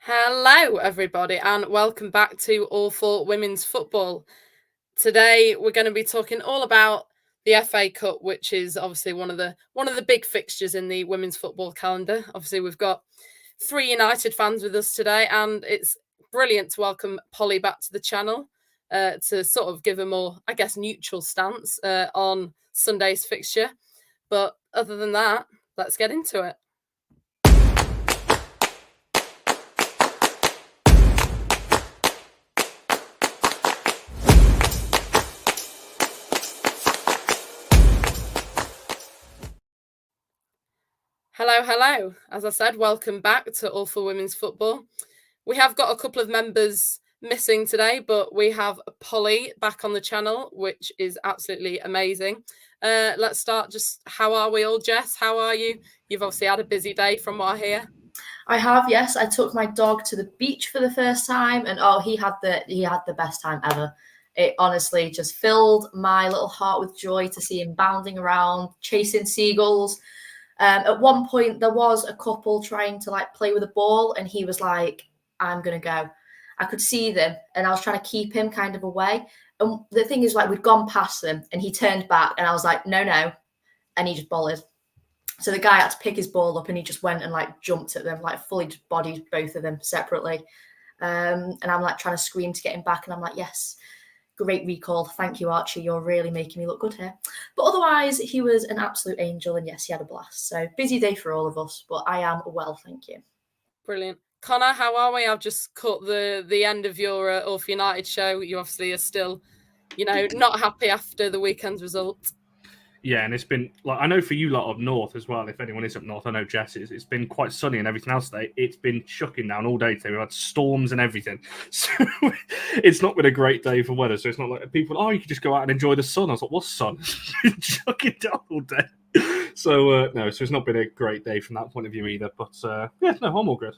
Hello, everybody, and welcome back to All for Women's Football. Today, we're going to be talking all about the FA Cup, which is obviously one of the big fixtures in the women's football calendar. Obviously, we've got three United fans with us today, and it's brilliant to welcome Polly back to the channel to sort of give a more, I guess, neutral stance on Sunday's fixture. But other than that, let's get into it. Hello. As I said, welcome back to All for Women's Football. We have got a couple of members missing today, but we have Polly back on the channel, which is absolutely amazing. Let's start. Just how are we all, Jess? How are you? You've obviously had a busy day from what I hear. I have, yes. I took my dog to the beach for the first time, and he had the best time ever. It honestly just filled my little heart with joy to see him bounding around, chasing seagulls. At one point, there was a couple trying to play with a ball, and he was like, "I'm gonna go." I could see them, and I was trying to keep him kind of away. And the thing is, we'd gone past them, and he turned back, and I was like, "No," and he just bolted. So the guy had to pick his ball up, and he just went and jumped at them, fully just bodied both of them separately. And I'm trying to scream to get him back, and I'm like, "Yes, great recall. Thank you, Archie. You're really making me look good here." But otherwise, he was an absolute angel, and yes, he had a blast. So busy day for all of us, but I am well, thank you. Brilliant. Connor, how are we? I've just caught the end of your All for United show. You obviously are still, not happy after the weekend's result. Yeah, and it's been I know for you lot up north as well. If anyone is up north, I know Jess is. It's been quite sunny and everything else today. It's been chucking down all day today. We've had storms and everything, so it's not been a great day for weather. So it's not like people. Oh, you can just go out and enjoy the sun. I was like, what sun? It's been chucking down all day. So no, so it's not been a great day from that point of view either. But yeah, no, I'm all good.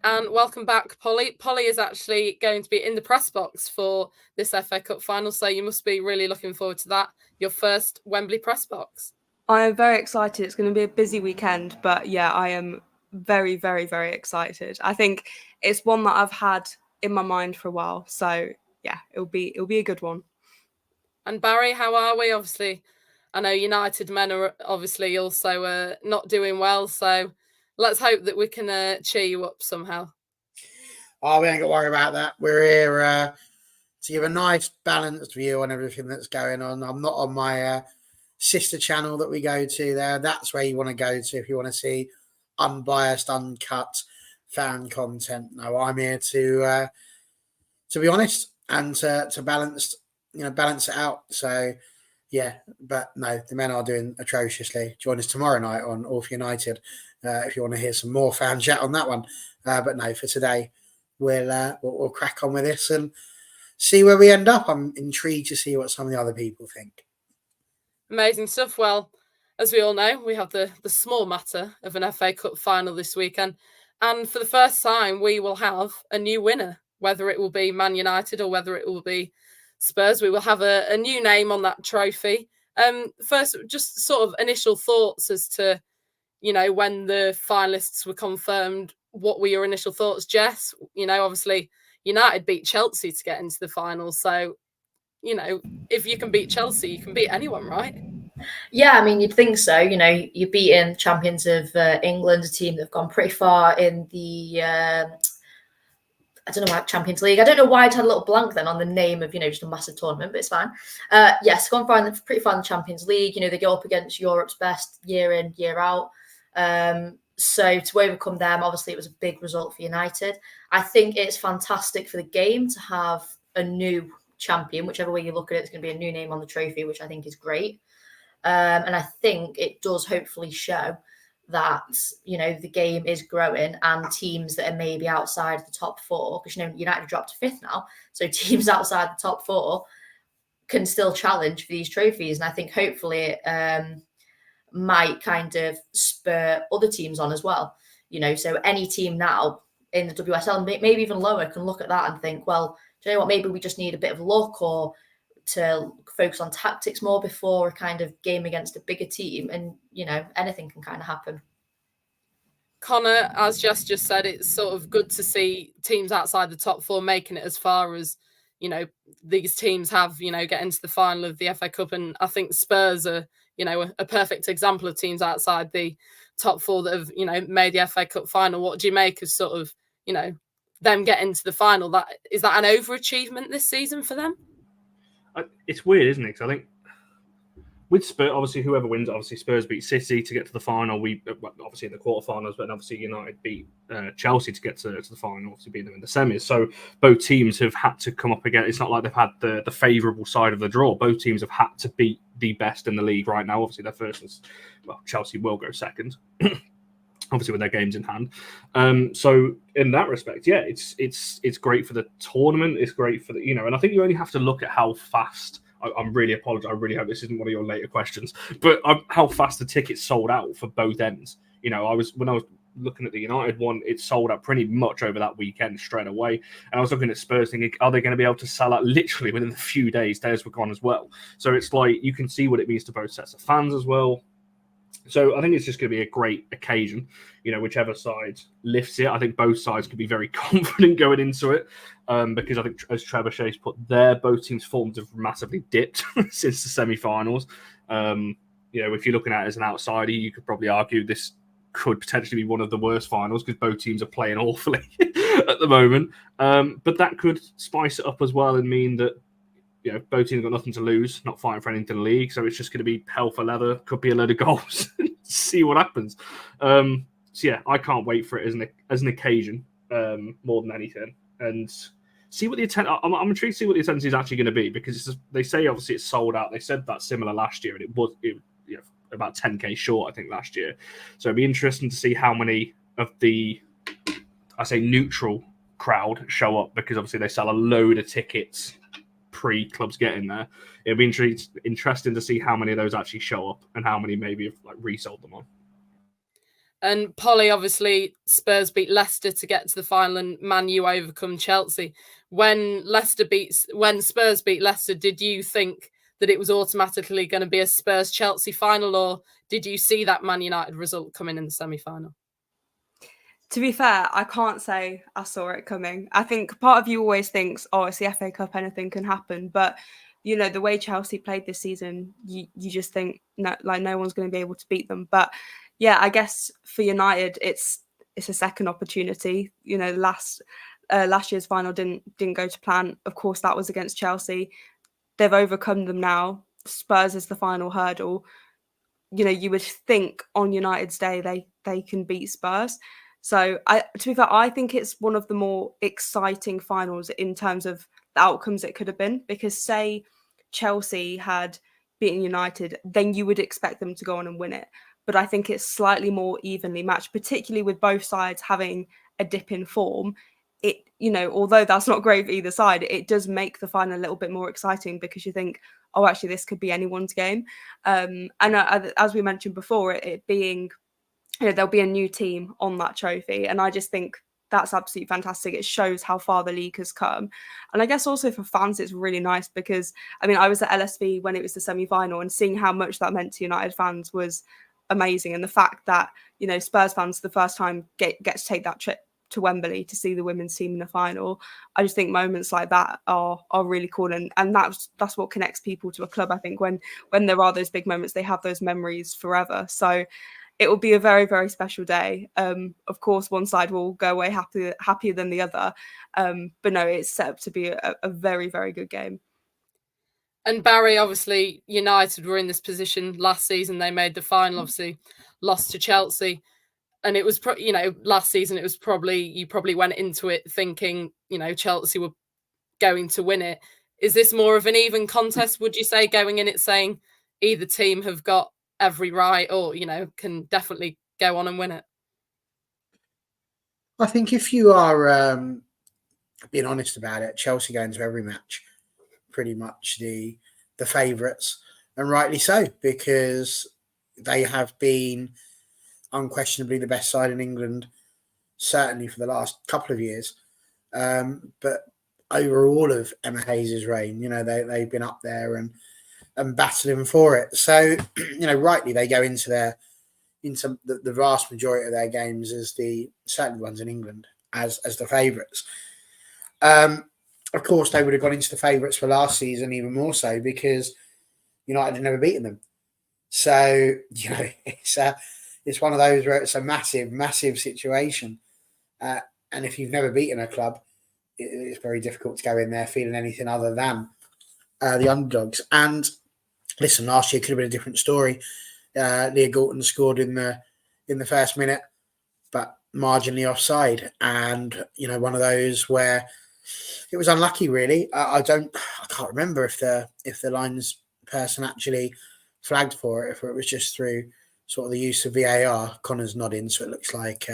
And welcome back, Polly. Polly is actually going to be in the press box for this FA Cup final, so you must be really looking forward to that. Your first Wembley press box. I am very excited. It's going to be a busy weekend, but yeah, I am very, very, very excited. I think it's one that I've had in my mind for a while, so yeah, it'll be a good one. And Barry, how are we? Obviously, I know United men are obviously also not doing well, so let's hope that we can cheer you up somehow. Oh, we ain't got to worry about that. We're here to give a nice balanced view on everything that's going on. I'm not on my sister channel that we go to there. That's where you want to go to if you want to see unbiased, uncut fan content. No, I'm here to be honest and to balance it out. So yeah, but no, the men are doing atrociously. Join us tomorrow night on All for United if you want to hear some more fan chat on that one. But no, for today, we'll crack on with this and see where we end up. I'm intrigued to see what some of the other people think. Amazing stuff. Well, as we all know, we have the small matter of an FA Cup final this weekend. And for the first time, we will have a new winner, whether it will be Man United or whether it will be Spurs. We will have a new name on that trophy. First, just sort of initial thoughts as to, when the finalists were confirmed. What were your initial thoughts, Jess? Obviously, United beat Chelsea to get into the final. So, if you can beat Chelsea, you can beat anyone, right? Yeah, I mean, you'd think so. You're beating champions of England, a team that have gone pretty far in the I don't know why Champions League. I don't know why I had a little blank then on the name of just a massive tournament, but it's fine. Yes, gone pretty far in the Champions League. They go up against Europe's best year in, year out. So to overcome them, obviously it was a big result for United. I think it's fantastic for the game to have a new champion, whichever way you look at it. It's going to be a new name on the trophy, which I think is great. And I think it does hopefully show that the game is growing and teams that are maybe outside the top four, because United have dropped to fifth now, so teams outside the top four can still challenge for these trophies. And I think hopefully it might kind of spur other teams on as well. So any team now in the WSL, maybe even lower, can look at that and think, well, do you know what? Maybe we just need a bit of luck or to focus on tactics more before a kind of game against a bigger team, and anything can kind of happen. Connor, as Jess just said, it's sort of good to see teams outside the top four making it as far as, these teams have, getting to the final of the FA Cup. And I think Spurs are, a perfect example of teams outside the top four that have, made the FA Cup final. What do you make of sort of, them getting to the final? Is that an overachievement this season for them? It's weird, isn't it? Because I think with Spurs, obviously, whoever wins, obviously Spurs beat City to get to the final. We obviously in the quarterfinals, but obviously United beat Chelsea to get to the final. Obviously, beat them in the semis. So both teams have had to come up again. It's not like they've had the favourable side of the draw. Both teams have had to beat the best in the league right now. Obviously, their first is Chelsea will go second. Obviously, with their games in hand. So in that respect, yeah, it's great for the tournament. It's great for the and I think you only have to look at how fast. I'm really apologize. I really hope this isn't one of your later questions, but how fast the tickets sold out for both ends. When I was looking at the United one, it sold out pretty much over that weekend straight away. And I was looking at Spurs thinking, are they going to be able to sell out literally within a few days? Theirs were gone as well. So it's like you can see what it means to both sets of fans as well. So I think it's just going to be a great occasion, whichever side lifts it. I think both sides could be very confident going into it because I think, as Trevor Chase put there, both teams' forms have massively dipped since the semi-finals. If you're looking at it as an outsider, you could probably argue this could potentially be one of the worst finals because both teams are playing awfully at the moment. But that could spice it up as well and mean that both teams have got nothing to lose, not fighting for anything in the league. So it's just going to be hell for leather. Could be a load of goals. See what happens. So yeah, I can't wait for it as an occasion more than anything, and see what the intent. I'm intrigued to see what the intensity is actually going to be because they say obviously it's sold out. They said that similar last year, and it was about 10k short I think last year. So it'd be interesting to see how many of the neutral crowd show up because obviously they sell a load of tickets pre-clubs getting there. It'll be interesting to see how many of those actually show up and how many maybe have resold them on. And Polly, obviously, Spurs beat Leicester to get to the final, and Man U overcome Chelsea. When Spurs beat Leicester, did you think that it was automatically going to be a Spurs-Chelsea final, or did you see that Man United result coming in the semi-final? To be fair, I can't say I saw it coming. I think part of you always thinks, it's the FA Cup, anything can happen. But, the way Chelsea played this season, you just think, no one's going to be able to beat them. But, yeah, I guess for United, it's a second opportunity. Last year's final didn't go to plan. Of course, that was against Chelsea. They've overcome them now. Spurs is the final hurdle. You would think on United's day they can beat Spurs. So, to be fair, I think it's one of the more exciting finals in terms of the outcomes it could have been. Because, say, Chelsea had beaten United, then you would expect them to go on and win it. But I think it's slightly more evenly matched, particularly with both sides having a dip in form. It, although that's not great for either side, it does make the final a little bit more exciting because you think, actually, this could be anyone's game. And as we mentioned before, it being there'll be a new team on that trophy. And I just think that's absolutely fantastic. It shows how far the league has come. And I guess also for fans, it's really nice because, I was at LSV when it was the semi-final and seeing how much that meant to United fans was amazing. And the fact that, Spurs fans for the first time get to take that trip to Wembley to see the women's team in the final. I just think moments like that are really cool. And that's what connects people to a club. I think when there are those big moments, they have those memories forever. So it will be a very, very special day. Of course, one side will go away happier than the other. But no, it's set up to be a very, very good game. And Barry, obviously, United were in this position last season. They made the final, obviously, lost to Chelsea. And it was, last season, it was you probably went into it thinking, Chelsea were going to win it. Is this more of an even contest, would you say, going in it saying either team have got every right or, can definitely go on and win it? I think if you are being honest about it, Chelsea go into every match pretty much the favourites, and rightly so, because they have been unquestionably the best side in England, certainly for the last couple of years. But over all of Emma Hayes' reign, they've been up there and battling for it. So, rightly they go into into the vast majority of their games as certainly the ones in England as the favourites. Of course, they would have gone into the favourites for last season even more so because United had never beaten them. So it's one of those where it's a massive, massive situation, and if you've never beaten a club, it's very difficult to go in there feeling anything other than the underdogs. And listen, last year could have been a different story. Leah Gorton scored in the first minute, but marginally offside, and one of those where it was unlucky. Really, I can't remember if the lines person actually flagged for it, if it was just through sort of the use of VAR. Connor's nodding, so it looks like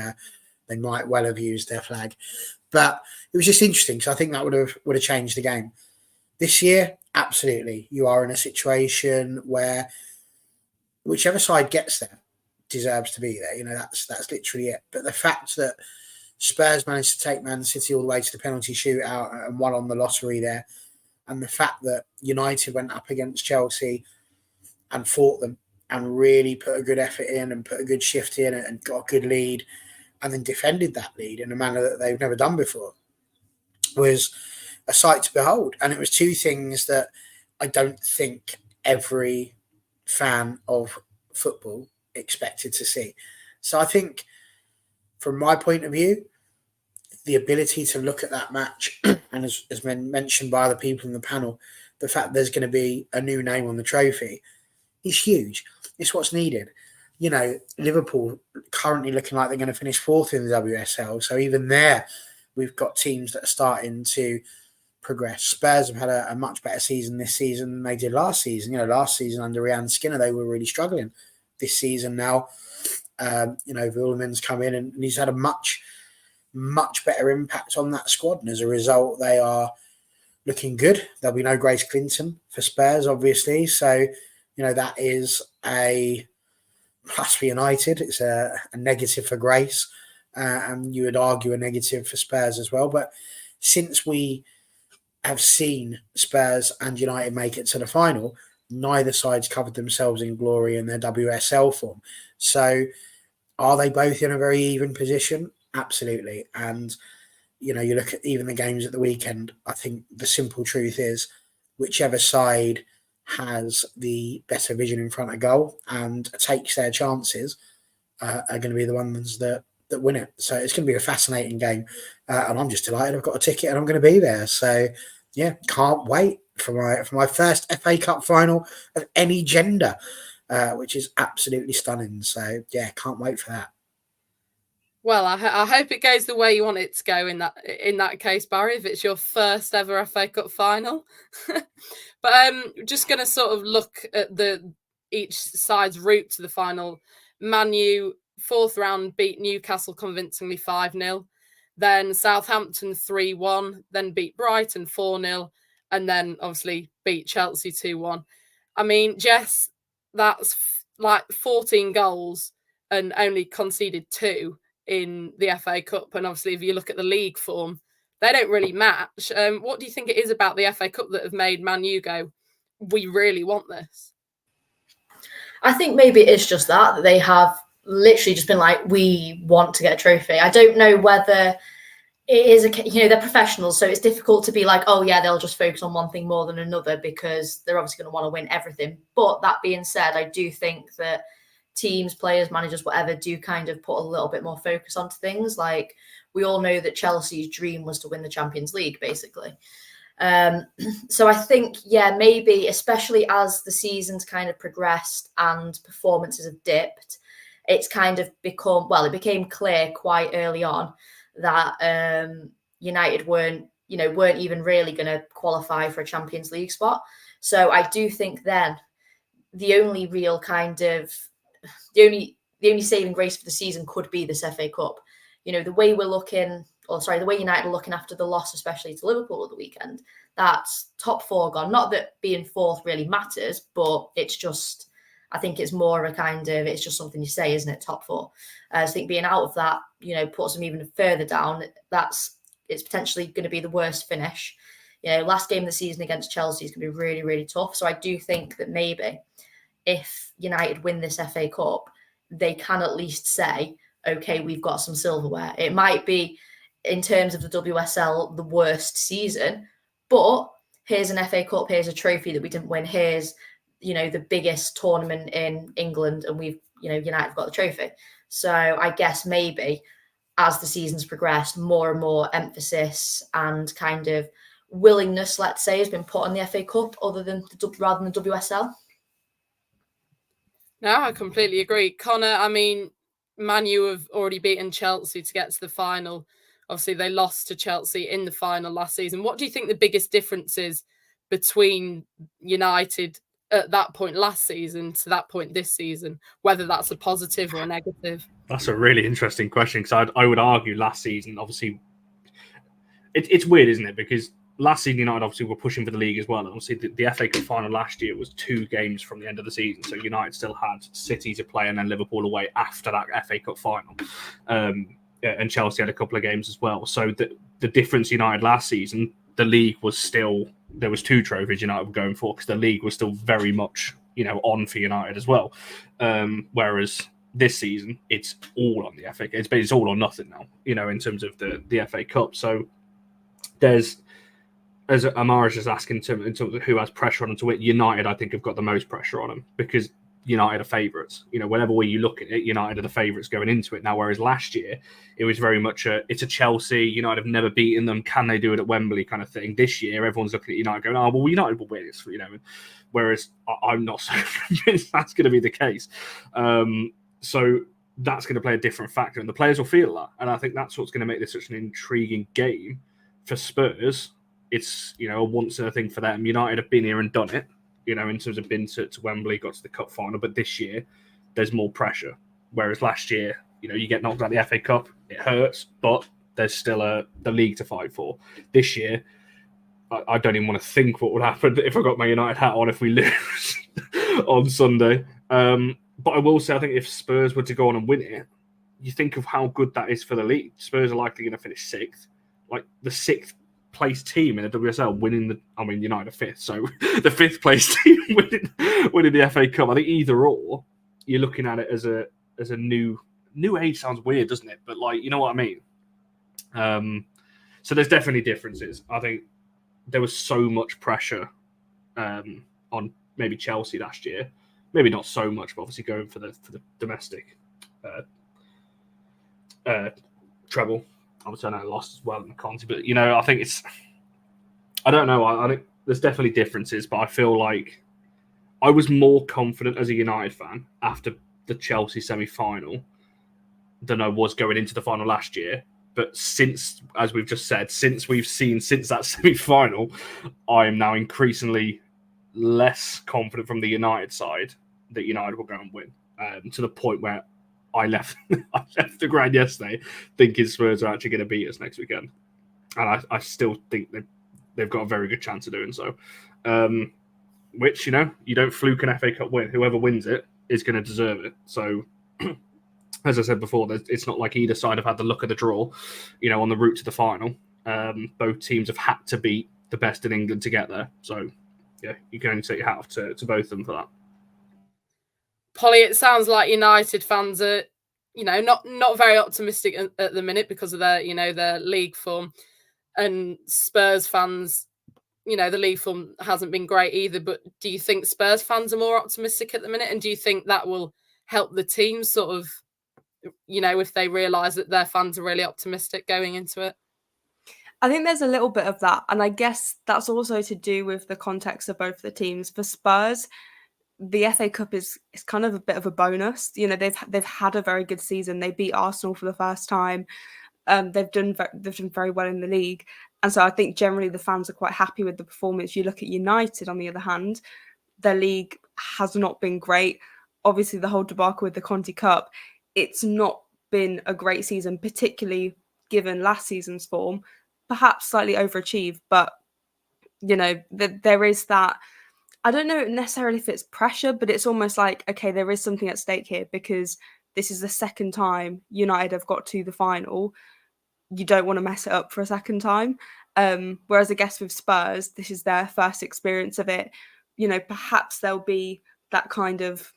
they might well have used their flag. But it was just interesting because I think that would have changed the game. This year, absolutely, you are in a situation where whichever side gets there deserves to be there. That's literally it. But the fact that Spurs managed to take Man City all the way to the penalty shootout and won on the lottery there, and the fact that United went up against Chelsea and fought them and really put a good effort in and put a good shift in and got a good lead and then defended that lead in a manner that they've never done before was a sight to behold. And it was two things that I don't think every fan of football expected to see. So I think from my point of view, the ability to look at that match and as been mentioned by other people in the panel, the fact there's going to be a new name on the trophy is huge. It's what's needed. Liverpool currently looking like they're going to finish fourth in the WSL. So even there, we've got teams that are starting to progress. Spurs have had a much better season this season than they did last season. Last season under Rhian Skinner, they were really struggling. This season now, Wilderman's come in and he's had a much, much better impact on that squad. And as a result, they are looking good. There'll be no Grace Clinton for Spurs, obviously. So, that is a plus for United. It's a negative for Grace. And you would argue a negative for Spurs as well. But since we have seen Spurs and United make it to the final, neither side's covered themselves in glory in their WSL form. So are they both in a very even position? Absolutely. And, you look at even the games at the weekend, I think the simple truth is whichever side has the better vision in front of goal and takes their chances are going to be the ones that win it. So it's going to be a fascinating game. And I'm just delighted I've got a ticket and I'm going to be there. So, yeah, can't wait for my first FA Cup final of any gender, which is absolutely stunning. So, yeah, can't wait for that. Well, I hope it goes the way you want it to go in that case, Barry, if it's your first ever FA Cup final. But just going to sort of look at each side's route to the final. Man U, fourth round, beat Newcastle convincingly 5-0. Then Southampton 3-1, then beat Brighton 4-0, and then obviously beat Chelsea 2-1. I mean, Jess, that's like 14 goals and only conceded 2 in the FA Cup. And obviously, if you look at the league form, they don't really match. What do you think it is about the FA Cup that have made Man U go, we really want this? I think maybe it is just that they have literally just been like, we want to get a trophy. I don't know whether it is, they're professionals, so it's difficult to be like, oh yeah, they'll just focus on one thing more than another because they're obviously going to want to win everything. But that being said, I do think that teams, players, managers, whatever, do kind of put a little bit more focus onto things. Like we all know that Chelsea's dream was to win the Champions League, basically. So I think, yeah, maybe, especially as the season's kind of progressed and performances have dipped, it's kind of it became clear quite early on that United weren't even really going to qualify for a Champions League spot. So I do think then the only real kind of the only saving grace for the season could be this FA Cup. The way we're looking, the way United are looking after the loss, especially to Liverpool at the weekend, that's top 4 gone. Not that being fourth really matters, but it's just, I think it's more a kind of, it's just something you say, isn't it? Top 4. So I think being out of that, puts them even further down. It's potentially going to be the worst finish. Last game of the season against Chelsea is going to be really, really tough. So I do think that maybe if United win this FA Cup, they can at least say, okay, we've got some silverware. It might be, in terms of the WSL, the worst season, but here's an FA Cup, here's a trophy that we didn't win, here's, the biggest tournament in England, and we've, United have got the trophy. So I guess maybe as the season's progressed, more and more emphasis and kind of willingness, let's say, has been put on the FA Cup rather than the WSL. No, I completely agree. Connor, I mean, Man U have already beaten Chelsea to get to the final. Obviously, they lost to Chelsea in the final last season. What do you think the biggest difference is between United at that point last season to that point this season, whether that's a positive or a negative? That's a really interesting question, because I would argue last season, obviously, it's weird, isn't it? Because last season, United obviously were pushing for the league as well. And obviously, the FA Cup final last year was 2 games from the end of the season. So United still had City to play and then Liverpool away after that FA Cup final. And Chelsea had a couple of games as well. So the difference United last season, the league was still, there was 2 trophies United were going for, because the league was still very much, on for United as well. Whereas this season, it's all on the FA Cup. It's all or nothing now, in terms of the FA Cup. So there's, as Amara's just asking in terms of who has pressure on them to win, United, I think, have got the most pressure on them, because United are favourites. Whenever way you look at it, United are the favourites going into it now. Whereas last year, it was very much it's a Chelsea. United have never beaten them. Can they do it at Wembley kind of thing? This year, everyone's looking at United going, oh, well, United will win this. Whereas I'm not so convinced that's going to be the case. So that's going to play a different factor, and the players will feel that. And I think that's what's going to make this such an intriguing game for Spurs. It's, a once in a thing for them. United have been here and done it, in terms of been to Wembley, got to the cup final. But this year, there's more pressure. Whereas last year, you get knocked out of the FA Cup, it hurts, but there's still the league to fight for. This year, I don't even want to think what would happen if I got my United hat on if we lose on Sunday. But I will say, I think if Spurs were to go on and win it, you think of how good that is for the league. Spurs are likely going to finish 6th. Like the 6th place team in the WSL winning United are 5th, so the 5th place team winning the FA Cup. I think either or, you're looking at it as a new age. Sounds weird, doesn't it? But you know what I mean. So there's definitely differences. I think there was so much pressure on maybe Chelsea last year. Maybe not so much, but obviously going for the domestic treble. Obviously, I know lost as well in the Conti, but I think it's. I don't know. I think there's definitely differences, but I feel like I was more confident as a United fan after the Chelsea semi-final than I was going into the final last year. But since, as we've just said, since that semi-final, I am now increasingly less confident from the United side that United will go and win, to the point where I left the ground yesterday thinking Spurs are actually going to beat us next weekend. And I still think they've got a very good chance of doing so. Which, you don't fluke an FA Cup win. Whoever wins it is going to deserve it. So, as I said before, it's not like either side have had the luck of the draw, on the route to the final. Both teams have had to beat the best in England to get there. So, yeah, you can only take your hat off to both of them for that. Polly, it sounds like United fans are, not very optimistic at the minute because of their, their league form, and Spurs fans, the league form hasn't been great either. But do you think Spurs fans are more optimistic at the minute, and do you think that will help the team sort of, if they realise that their fans are really optimistic going into it? I think there's a little bit of that, and I guess that's also to do with the context of both the teams. For Spurs, the FA Cup is kind of a bit of a bonus. They've had a very good season. They beat Arsenal for the first time. They've done very well in the league, and so I think generally the fans are quite happy with the performance. You look at United, on the other hand, their league has not been great. Obviously, the whole debacle with the Conti Cup, it's not been a great season, particularly given last season's form. Perhaps slightly overachieved, but there is that. I don't know necessarily if it's pressure, but it's almost like, okay, there is something at stake here because this is the second time United have got to the final. You don't want to mess it up for a second time. Whereas I guess with Spurs, this is their first experience of it. Perhaps there'll be that kind of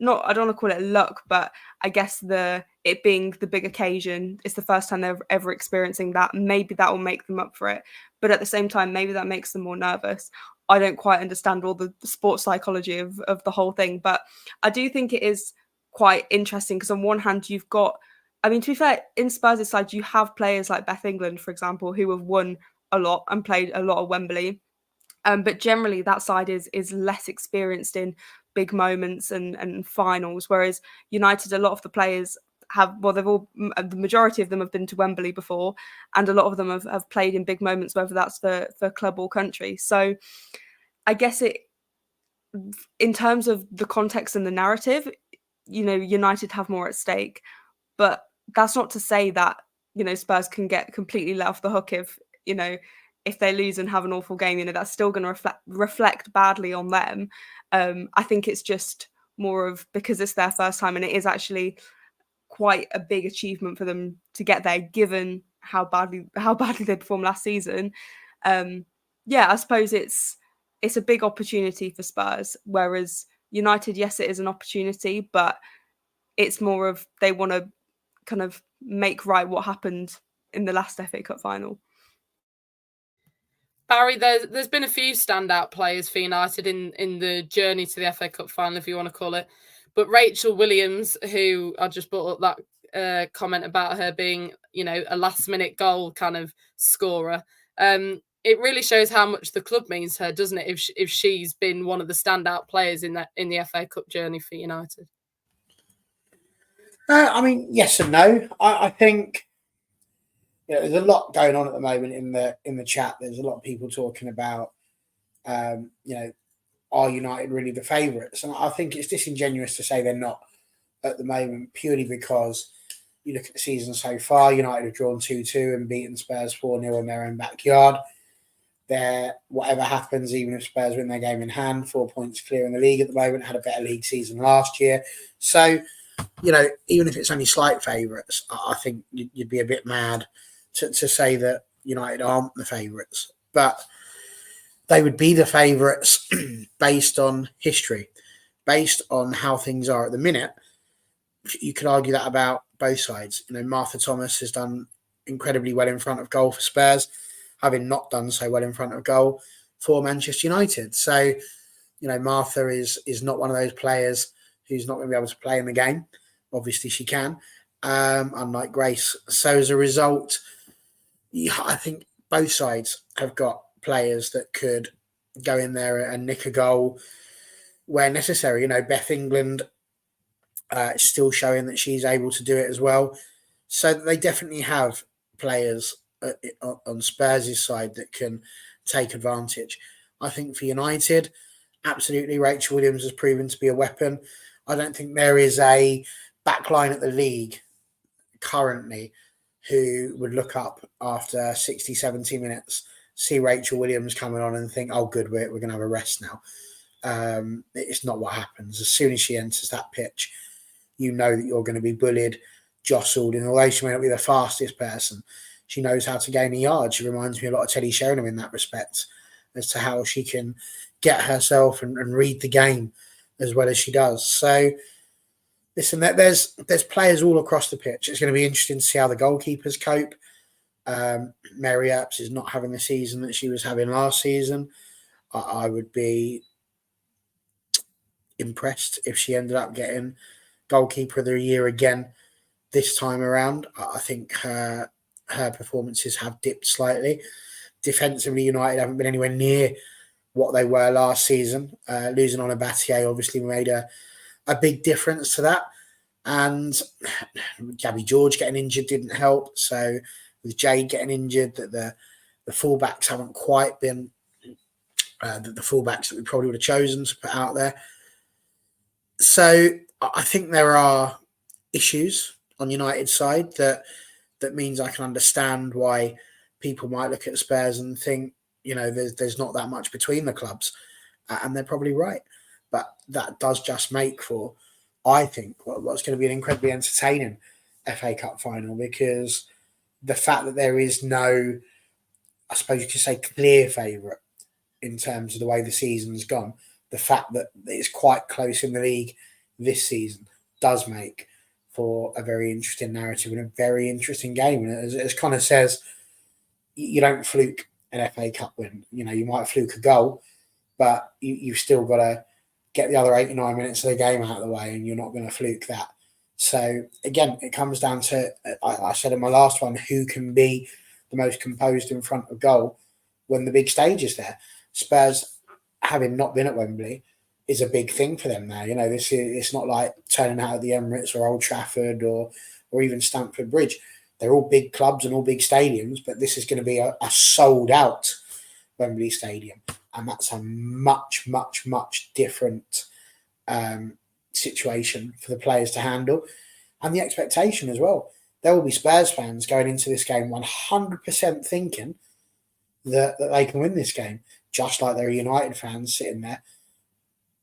I don't want to call it luck, but I guess it being the big occasion, it's the first time they're ever experiencing that. Maybe that will make them up for it. But at the same time, maybe that makes them more nervous. I don't quite understand all the sports psychology of the whole thing, but I do think it is quite interesting because on one hand, you've got, I mean, to be fair, in Spurs' side, you have players like Beth England, for example, who have won a lot and played a lot of Wembley. But generally, that side is less experienced in big moments and finals, whereas United, a lot of the players the majority of them have been to Wembley before, and a lot of them have played in big moments, whether that's for club or country. So I guess in terms of the context and the narrative, United have more at stake, but that's not to say that, Spurs can get completely let off the hook if they lose and have an awful game. That's still going to reflect badly on them. I think it's just more of because it's their first time, and it is actually quite a big achievement for them to get there, given how badly they performed last season. I suppose it's a big opportunity for Spurs, whereas United, yes, it is an opportunity, but it's more of they want to kind of make right what happened in the last FA Cup final. Barry, there's been a few standout players for United in the journey to the FA Cup final, if you want to call it. But Rachel Williams, who I just brought up that comment about her being, a last-minute goal kind of scorer, it really shows how much the club means to her, doesn't it? If she's been one of the standout players in the FA Cup journey for United. I mean, yes and no. I think there's a lot going on at the moment in the chat. There's a lot of people talking about, are United really the favourites? And I think it's disingenuous to say they're not at the moment, purely because you look at the season so far. United have drawn 2-2 and beaten Spurs 4-0 in their own backyard. Whatever happens, even if Spurs win their game in hand, 4 points clear in the league at the moment, had a better league season last year. So, even if it's only slight favourites, I think you'd be a bit mad to say that United aren't the favourites. But they would be the favourites based on history, based on how things are at the minute. You could argue that about both sides. Martha Thomas has done incredibly well in front of goal for Spurs, having not done so well in front of goal for Manchester United. So, Martha is not one of those players who's not going to be able to play in the game. Obviously, she can, unlike Grace. So, as a result, I think both sides have got players that could go in there and nick a goal where necessary. Beth England is still showing that she's able to do it as well. So they definitely have players on Spurs' side that can take advantage. I think for United, absolutely, Rachel Williams has proven to be a weapon. I don't think there is a backline at the league currently who would look up after 60, 70 minutes, see Rachel Williams coming on and think, oh, good, we're going to have a rest now. It's not what happens. As soon as she enters that pitch, you know that you're going to be bullied, jostled, and although she may not be the fastest person, she knows how to gain a yard. She reminds me a lot of Teddy Sheringham in that respect, as to how she can get herself and read the game as well as she does. So, listen, there's players all across the pitch. It's going to be interesting to see how the goalkeepers cope. Mary Earps is not having the season that she was having last season. I would be impressed if she ended up getting goalkeeper of the year again this time around. I think her performances have dipped slightly. Defensively, United haven't been anywhere near what they were last season. Losing on Abatier obviously made a big difference to that. And Gabby George getting injured didn't help. So with Jade getting injured, that the fullbacks haven't quite been the fullbacks that we probably would have chosen to put out there. So I think there are issues on United's side that means I can understand why people might look at Spurs and think, there's not that much between the clubs. And they're probably right. But that does just make for, I think, what's going to be an incredibly entertaining FA Cup final, because the fact that there is no, I suppose you could say, clear favourite in terms of the way the season's gone, the fact that it's quite close in the league, this season does make for a very interesting narrative and a very interesting game. And as Connor says, you don't fluke an FA Cup win. You know, you might fluke a goal, but you've still got to get the other 89 minutes of the game out of the way, and you're not going to fluke that. So again, it comes down to, I said in my last one, who can be the most composed in front of goal when the big stage is there. Spurs, having not been at Wembley, is a big thing for them now. You know, it's not like turning out at the Emirates or Old Trafford or even Stamford Bridge. They're all big clubs and all big stadiums, but this is going to be a sold out Wembley Stadium. And that's a much, much, much different situation for the players to handle, and the expectation as well. There will be Spurs fans going into this game 100% thinking that they can win this game, just like there are United fans sitting there.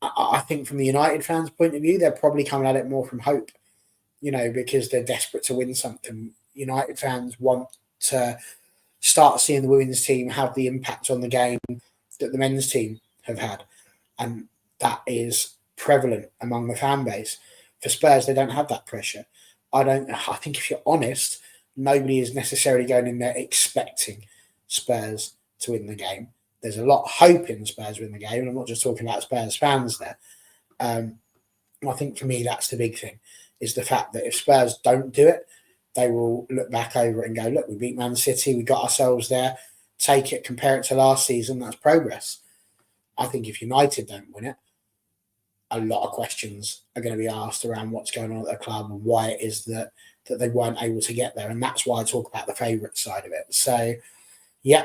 I think from the United fans' point of view, they're probably coming at it more from hope, you know, because they're desperate to win something. United fans want to start seeing the women's team have the impact on the game that the men's team have had, and that is prevalent among the fan base. For Spurs, they don't have that pressure. I think if you're honest, nobody is necessarily going in there expecting Spurs to win the game. There's a lot of hope in Spurs win the game, and I'm not just talking about Spurs fans there. I think for me, that's the big thing, is the fact that if Spurs don't do it, they will look back over it and go, look, we beat Man City, we got ourselves there, take it, compare it to last season, that's progress. I think if United don't win it, a lot of questions are going to be asked around what's going on at the club and why it is that they weren't able to get there. And that's why I talk about the favourite side of it. So, yeah,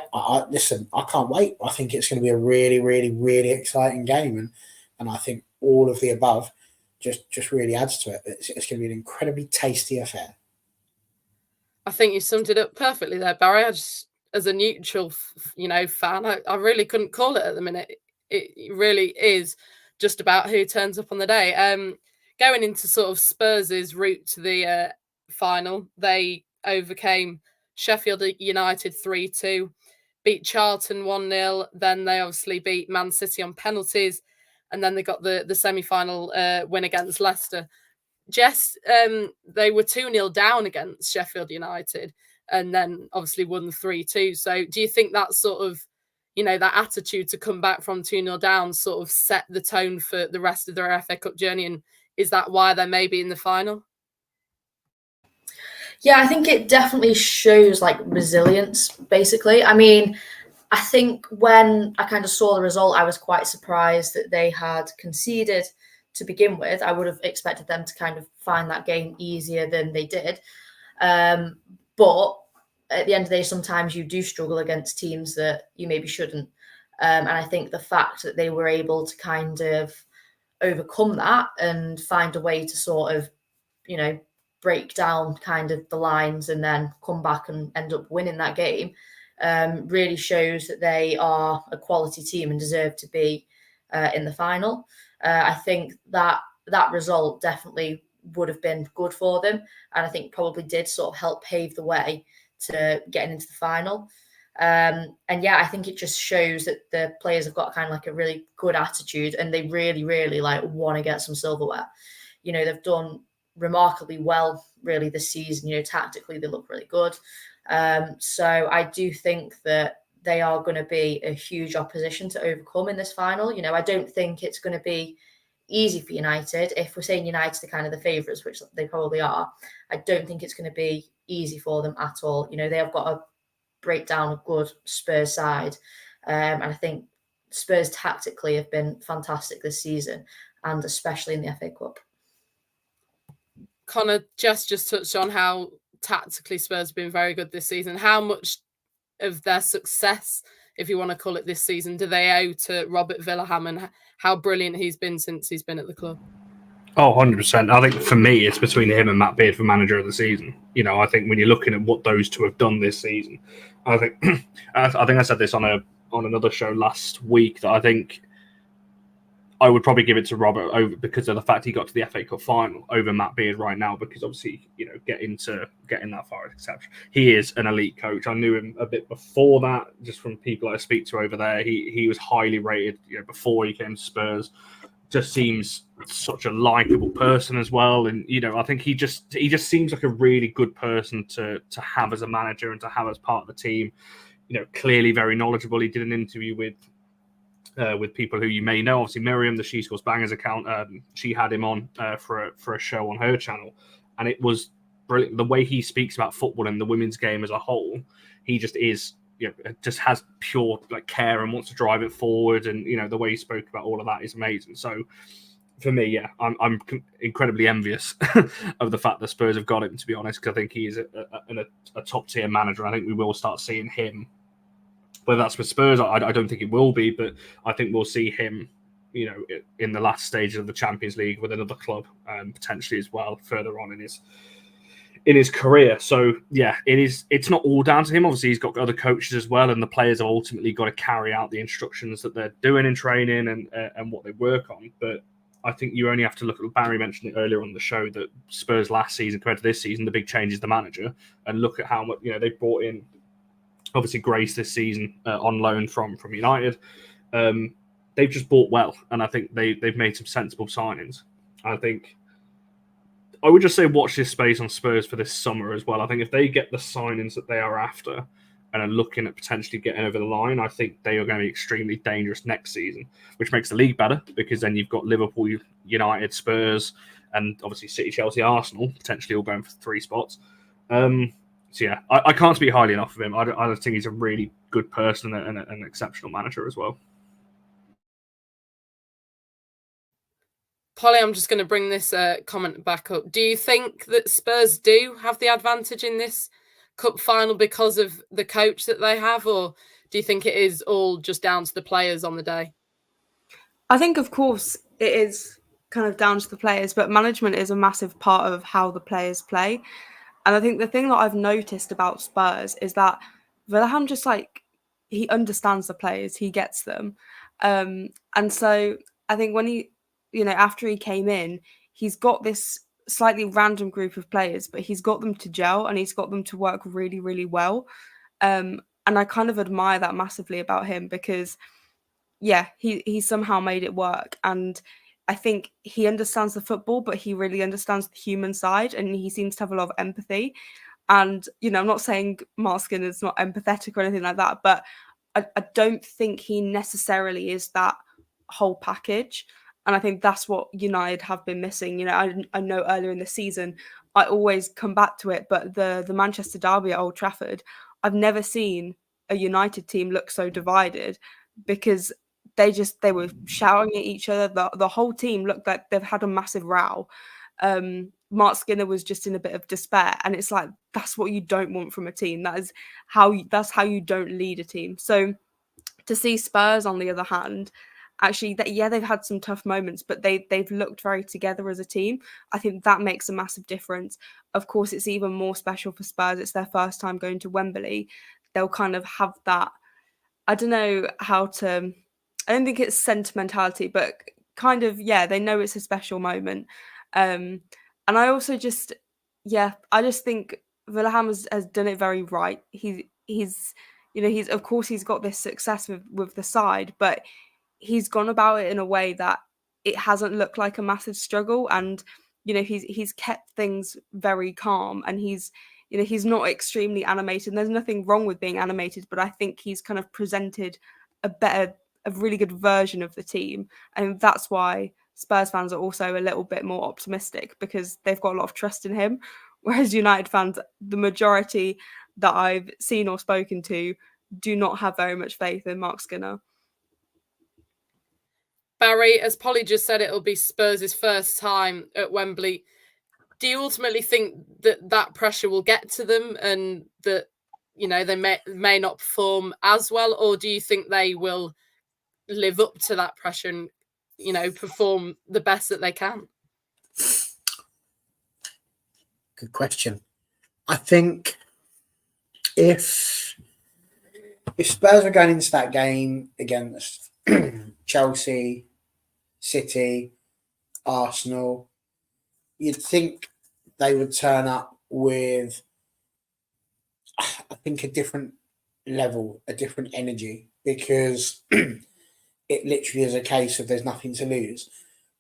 listen, I can't wait. I think it's going to be a really, really, really exciting game. And I think all of the above just really adds to it. It's going to be an incredibly tasty affair. I think you summed it up perfectly there, Barry. I just, as a neutral, fan, I really couldn't call it at the minute. It really is just about who turns up on the day. Going into sort of Spurs' route to the final, they overcame Sheffield United 3-2, beat Charlton 1-0. Then they obviously beat Man City on penalties, and then they got the semi-final win against Leicester. Jess, they were 2-0 down against Sheffield United, and then obviously won 3-2. So do you think that sort of, that attitude to come back from 2-0 down sort of set the tone for the rest of their FA Cup journey? And is that why they're maybe in the final? Yeah, I think it definitely shows like resilience, basically. I mean, I think when I kind of saw the result, I was quite surprised that they had conceded to begin with. I would have expected them to kind of find that game easier than they did. But at the end of the day, sometimes you do struggle against teams that you maybe shouldn't. And I think the fact that they were able to kind of overcome that and find a way to sort of, break down kind of the lines and then come back and end up winning that game really shows that they are a quality team and deserve to be in the final. I think that result definitely would have been good for them, and I think probably did sort of help pave the way to getting into the final. And yeah, I think it just shows that the players have got kind of like a really good attitude, and they really, really like want to get some silverware. They've done remarkably well really this season. Tactically they look really good. So I do think that they are going to be a huge opposition to overcome in this final. I don't think it's going to be easy for United. If we're saying United are kind of the favourites, which they probably are, I don't think it's going to be easy for them at all. They have got to break down a good Spurs side. And I think Spurs tactically have been fantastic this season, and especially in the FA Cup. Connor, just touched on how tactically Spurs have been very good this season. How much of their success, if you want to call it this season, do they owe to Robert Villaham and how brilliant he's been since he's been at the club? Oh, 100%. I think for me, it's between him and Matt Beard for manager of the season. I think when you're looking at what those two have done this season, I think I said this on another show last week, that I think I would probably give it to Robert over because of the fact he got to the FA Cup final over Matt Beard right now, because obviously, getting that far is exceptional. He is an elite coach. I knew him a bit before that, just from people I speak to over there. He was highly rated, before he came to Spurs. just seems such a likable person as well. And, you know, I think he just seems like a really good person to have as a manager and to have as part of the team. You know, clearly very knowledgeable. He did an interview with people who you may know. Obviously, Miriam, the She Scores Bangers account, she had him on for a show on her channel, and it was brilliant. The way he speaks about football and the women's game as a whole, he just is, you know, just has pure like care and wants to drive it forward. And, you know, the way he spoke about all of that is amazing. So for me, yeah, I'm incredibly envious of the fact that Spurs have got him, to be honest, because I think he is a top tier manager. I think we will start seeing him. Whether that's with Spurs, I don't think it will be, but I think we'll see him, you know, in the last stage of the Champions League with another club, potentially as well, further on in his career. So yeah, it's not all down to him. Obviously, he's got other coaches as well, and the players have ultimately got to carry out the instructions that they're doing in training and what they work on. But I think you only have to look at, Barry mentioned it earlier on the show, that Spurs last season compared to this season, the big change is the manager, and look at how much, you know, they brought in. Obviously, Grace this season on loan from United. They've just bought well, and I think they've made some sensible signings. I think I would just say watch this space on Spurs for this summer as well. I think if they get the signings that they are after and are looking at potentially getting over the line, I think they are going to be extremely dangerous next season, which makes the league better because then you've got Liverpool, United, Spurs, and obviously City, Chelsea, Arsenal potentially all going for 3 spots. So yeah, I can't speak highly enough of him. I just think he's a really good person and an exceptional manager as well. Polly, I'm just going to bring this comment back up. Do you think that Spurs do have the advantage in this cup final because of the coach that they have, or do you think it is all just down to the players on the day? I think, of course, it is kind of down to the players, but management is a massive part of how the players play. And I think the thing that I've noticed about Spurs is that Wilhelm just he understands the players, he gets them. And so I think when he, you know, after he came in, he's got this slightly random group of players, but he's got them to gel and he's got them to work really, really well. And I kind of admire that massively about him because, yeah, he somehow made it work. And I think he understands the football, but he really understands the human side, and he seems to have a lot of empathy. And, you know, I'm not saying Mark Skinner is not empathetic or anything like that, but I don't think he necessarily is that whole package. And I think that's what United have been missing. You know, I know earlier in the season, I always come back to it, but the Manchester derby at Old Trafford, I've never seen a United team look so divided because they were shouting at each other. The whole team looked like they've had a massive row. Mark Skinner was just in a bit of despair, and it's like that's what you don't want from a team. That's how you don't lead a team. So to see Spurs, on the other hand, actually, they've had some tough moments, but they've looked very together as a team. I think that makes a massive difference. Of course, it's even more special for Spurs. It's their first time going to Wembley. They'll kind of have that. I don't know how to. I don't think it's sentimentality, but kind of, yeah, they know it's a special moment. And I also just think Wilhelm has done it very right. He's of course he's got this success with the side, but he's gone about it in a way that it hasn't looked like a massive struggle. And, you know, he's kept things very calm, and he's not extremely animated. There's nothing wrong with being animated, but I think he's kind of presented a really good version of the team. And that's why Spurs fans are also a little bit more optimistic because they've got a lot of trust in him. Whereas United fans, the majority that I've seen or spoken to, do not have very much faith in Mark Skinner. Barry, as Polly just said, it'll be Spurs' first time at Wembley. Do you ultimately think that pressure will get to them and that, you know, they may not perform as well, or do you think they will live up to that pressure and, you know, perform the best that they can? Good question. I think if Spurs are going into that game against Chelsea, City, Arsenal, you'd think they would turn up with, I think, a different level, a different energy, because it literally is a case of there's nothing to lose.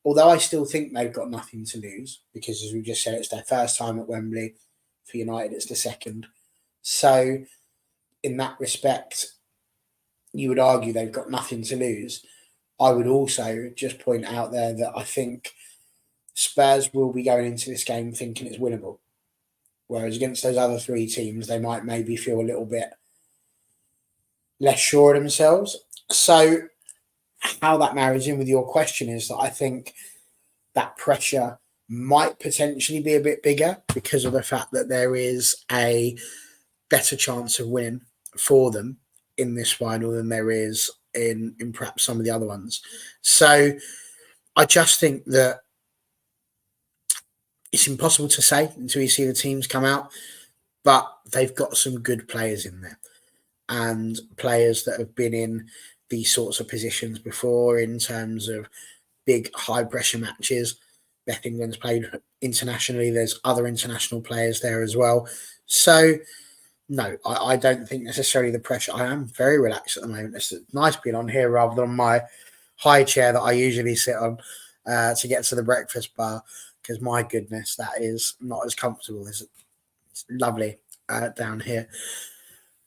although I still think they've got nothing to lose, because as we just said, it's their first time at Wembley. For United, it's the second. So in that respect, you would argue they've got nothing to lose. I would also just point out there that I think Spurs will be going into this game thinking it's winnable. Whereas against those other three teams, they might maybe feel a little bit less sure of themselves. So how that marries in with your question is that I think that pressure might potentially be a bit bigger because of the fact that there is a better chance of winning for them in this final than there is in perhaps some of the other ones. So I just think that it's impossible to say until you see the teams come out, but they've got some good players in there and players that have been in these sorts of positions before in terms of big high pressure matches. Beth England's played internationally. There's other international players there as well. So no, I don't think necessarily the pressure. I am very relaxed at the moment. It's nice being on here rather than my high chair that I usually sit on to get to the breakfast bar, because my goodness, that is not as comfortable. It's lovely down here.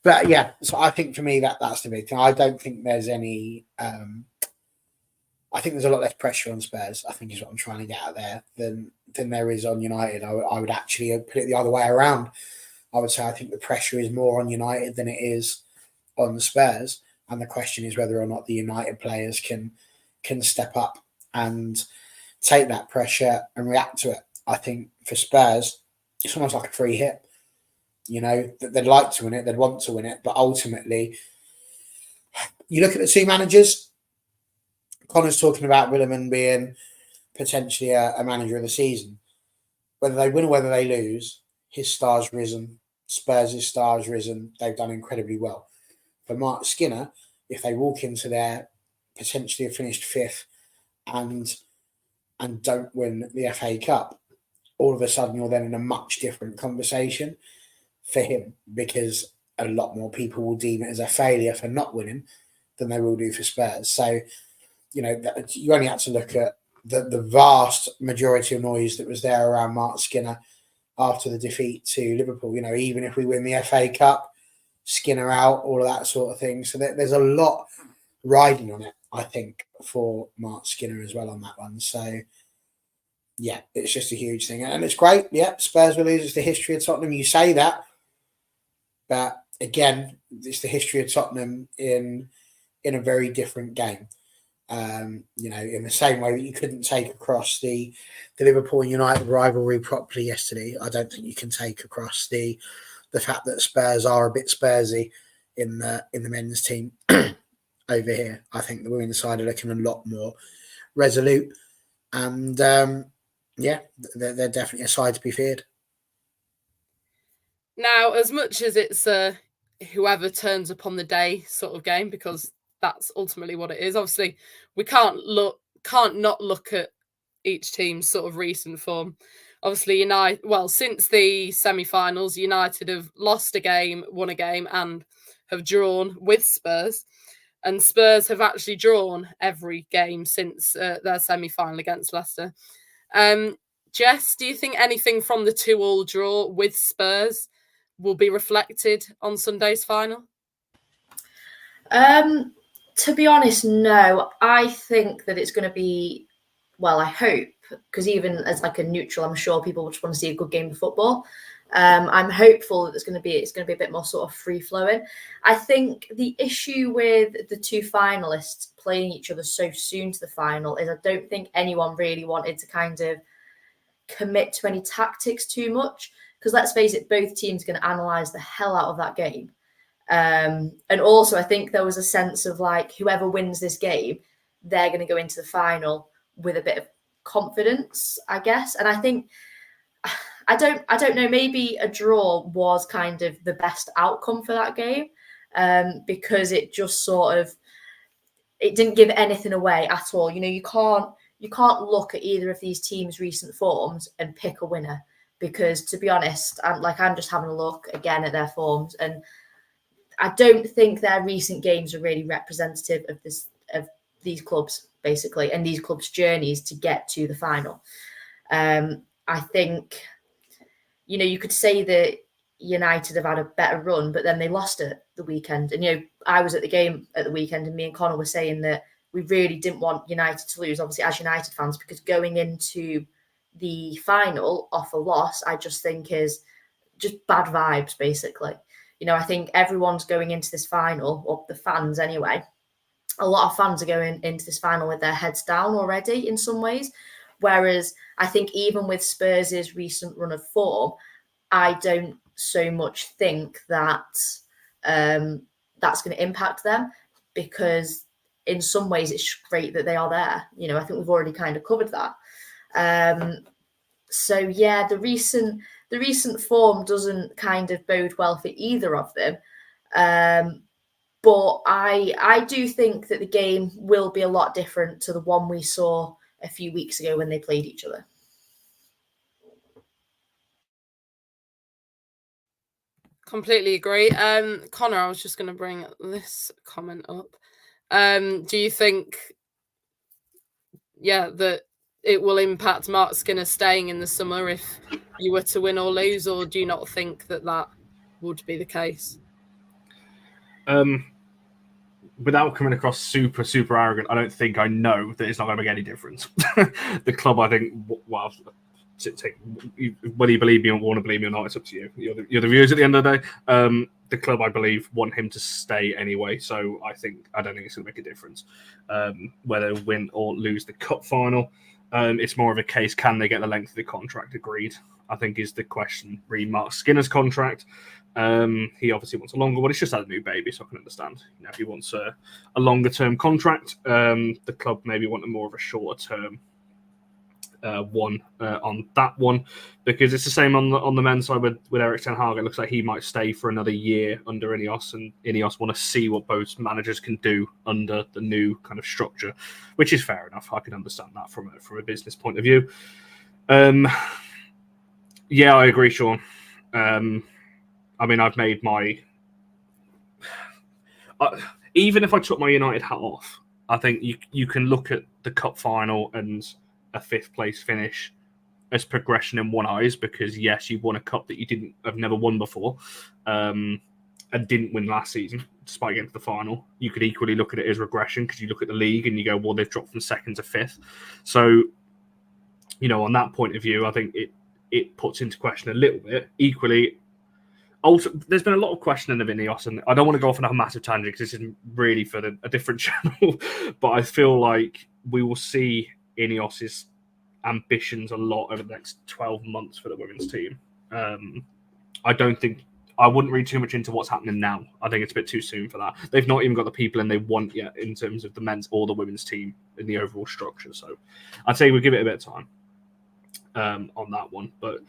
But yeah, so I think for me that's the big thing. I don't think there's any. I think there's a lot less pressure on Spurs, I think is what I'm trying to get out there, than there is on United. I would actually put it the other way around. I would say I think the pressure is more on United than it is on the Spurs. And the question is whether or not the United players can step up and take that pressure and react to it. I think for Spurs, it's almost like a free hit. You know, they'd like to win it, they'd want to win it, but ultimately, you look at the two managers. Connor's talking about Williman being potentially a manager of the season. Whether they win or whether they lose, his star's risen. Spurs' star's risen. They've done incredibly well. For Mark Skinner, if they walk into there, potentially have finished fifth and don't win the FA Cup, all of a sudden you're then in a much different conversation for him, because a lot more people will deem it as a failure for not winning than they will do for Spurs. So, you know, you only had to look at the vast majority of noise that was there around Mark Skinner after the defeat to Liverpool. You know, even if we win the FA Cup, Skinner out, all of that sort of thing. So there's a lot riding on it, I think, for Mark Skinner as well on that one. So, yeah, it's just a huge thing. And it's great. Yeah, Spurs will lose. It's the history of Tottenham. You say that. But again, it's the history of Tottenham in a very different game. You know, in the same way that you couldn't take across the Liverpool and United rivalry properly yesterday, I don't think you can take across the fact that Spurs are a bit Spursy in the men's team over here. I think the women's side are looking a lot more resolute, and yeah, they're definitely a side to be feared. Now, as much as it's whoever turns up on the day sort of game, because that's ultimately what it is. Obviously, we can't not look at each team's sort of recent form. Obviously, since the semi-finals, United have lost a game, won a game, and have drawn with Spurs. And Spurs have actually drawn every game since their semi-final against Leicester. Jess, do you think anything from the 2-2 draw with Spurs will be reflected on Sunday's final? To be honest, no. I think that it's going to be, well, I hope, because even as like a neutral, I'm sure people just want to see a good game of football. I'm hopeful that it's going to be a bit more sort of free flowing. I think the issue with the two finalists playing each other so soon to the final is I don't think anyone really wanted to kind of commit to any tactics too much, because let's face it, both teams are going to analyse the hell out of that game. And also I think there was a sense of like, whoever wins this game, they're going to go into the final with a bit of confidence, I guess. And I think, I don't know, maybe a draw was kind of the best outcome for that game, because it just sort of, it didn't give anything away at all. You know, you can't look at either of these teams' recent forms and pick a winner, because to be honest, I'm just having a look again at their forms, and I don't think their recent games are really representative of the these clubs, basically, and these clubs' journeys to get to the final. I think, you could say that United have had a better run, but then they lost it the weekend. And, I was at the game at the weekend, and me and Connor were saying that we really didn't want United to lose, obviously, as United fans, because going into the final off a loss, I just think is just bad vibes, basically. I think everyone's going into this final, or the fans anyway. A lot of fans are going into this final with their heads down already in some ways. Whereas I think even with Spurs' recent run of form, I don't so much think that that's going to impact them, because in some ways it's great that they are there. I think we've already kind of covered that. So yeah, the recent form doesn't kind of bode well for either of them. But I do think that the game will be a lot different to the one we saw a few weeks ago when they played each other. Completely agree. Connor, I was just going to bring this comment up. Do you think, that it will impact Mark Skinner staying in the summer if you were to win or lose, or do you not think that would be the case? Without coming across super, super arrogant, I don't think I know that it's not going to make any difference. The club, I think, well, whether you believe me or want to believe me or not, it's up to you. You're the viewers at the end of the day. The club, I believe, want him to stay anyway, so I don't think it's going to make a difference. Whether win or lose the cup final, it's more of a case, can they get the length of the contract agreed? I think is the question. Read Mark Skinner's contract. He obviously wants a longer one. He's just had a new baby, so I can understand. If he wants a longer term contract, the club maybe want a more of a shorter term one on that one, because it's the same on the men's side with Erik ten Hag. It looks like he might stay for another year under Ineos, and Ineos want to see what both managers can do under the new kind of structure, which is fair enough. I can understand that from a business point of view. Yeah, I agree, Sean. I mean, I've made my... even if I took my United hat off, I think you can look at the cup final and a 5th place finish as progression in one eyes, because yes, you won a cup that you have never won before, and didn't win last season, despite getting to the final. You could equally look at it as regression, because you look at the league and you go, well, they've dropped from 2nd to 5th. So, on that point of view, I think it puts into question a little bit. Equally, also, there's been a lot of questioning of Ineos, and I don't want to go off on a massive tangent because this isn't really for a different channel, but I feel like we will see Ineos's ambitions a lot over the next 12 months for the women's team. I wouldn't read too much into what's happening now. I think it's a bit too soon for that. They've not even got the people in they want yet in terms of the men's or the women's team in the overall structure. So I'd say we'll give it a bit of time on that one. But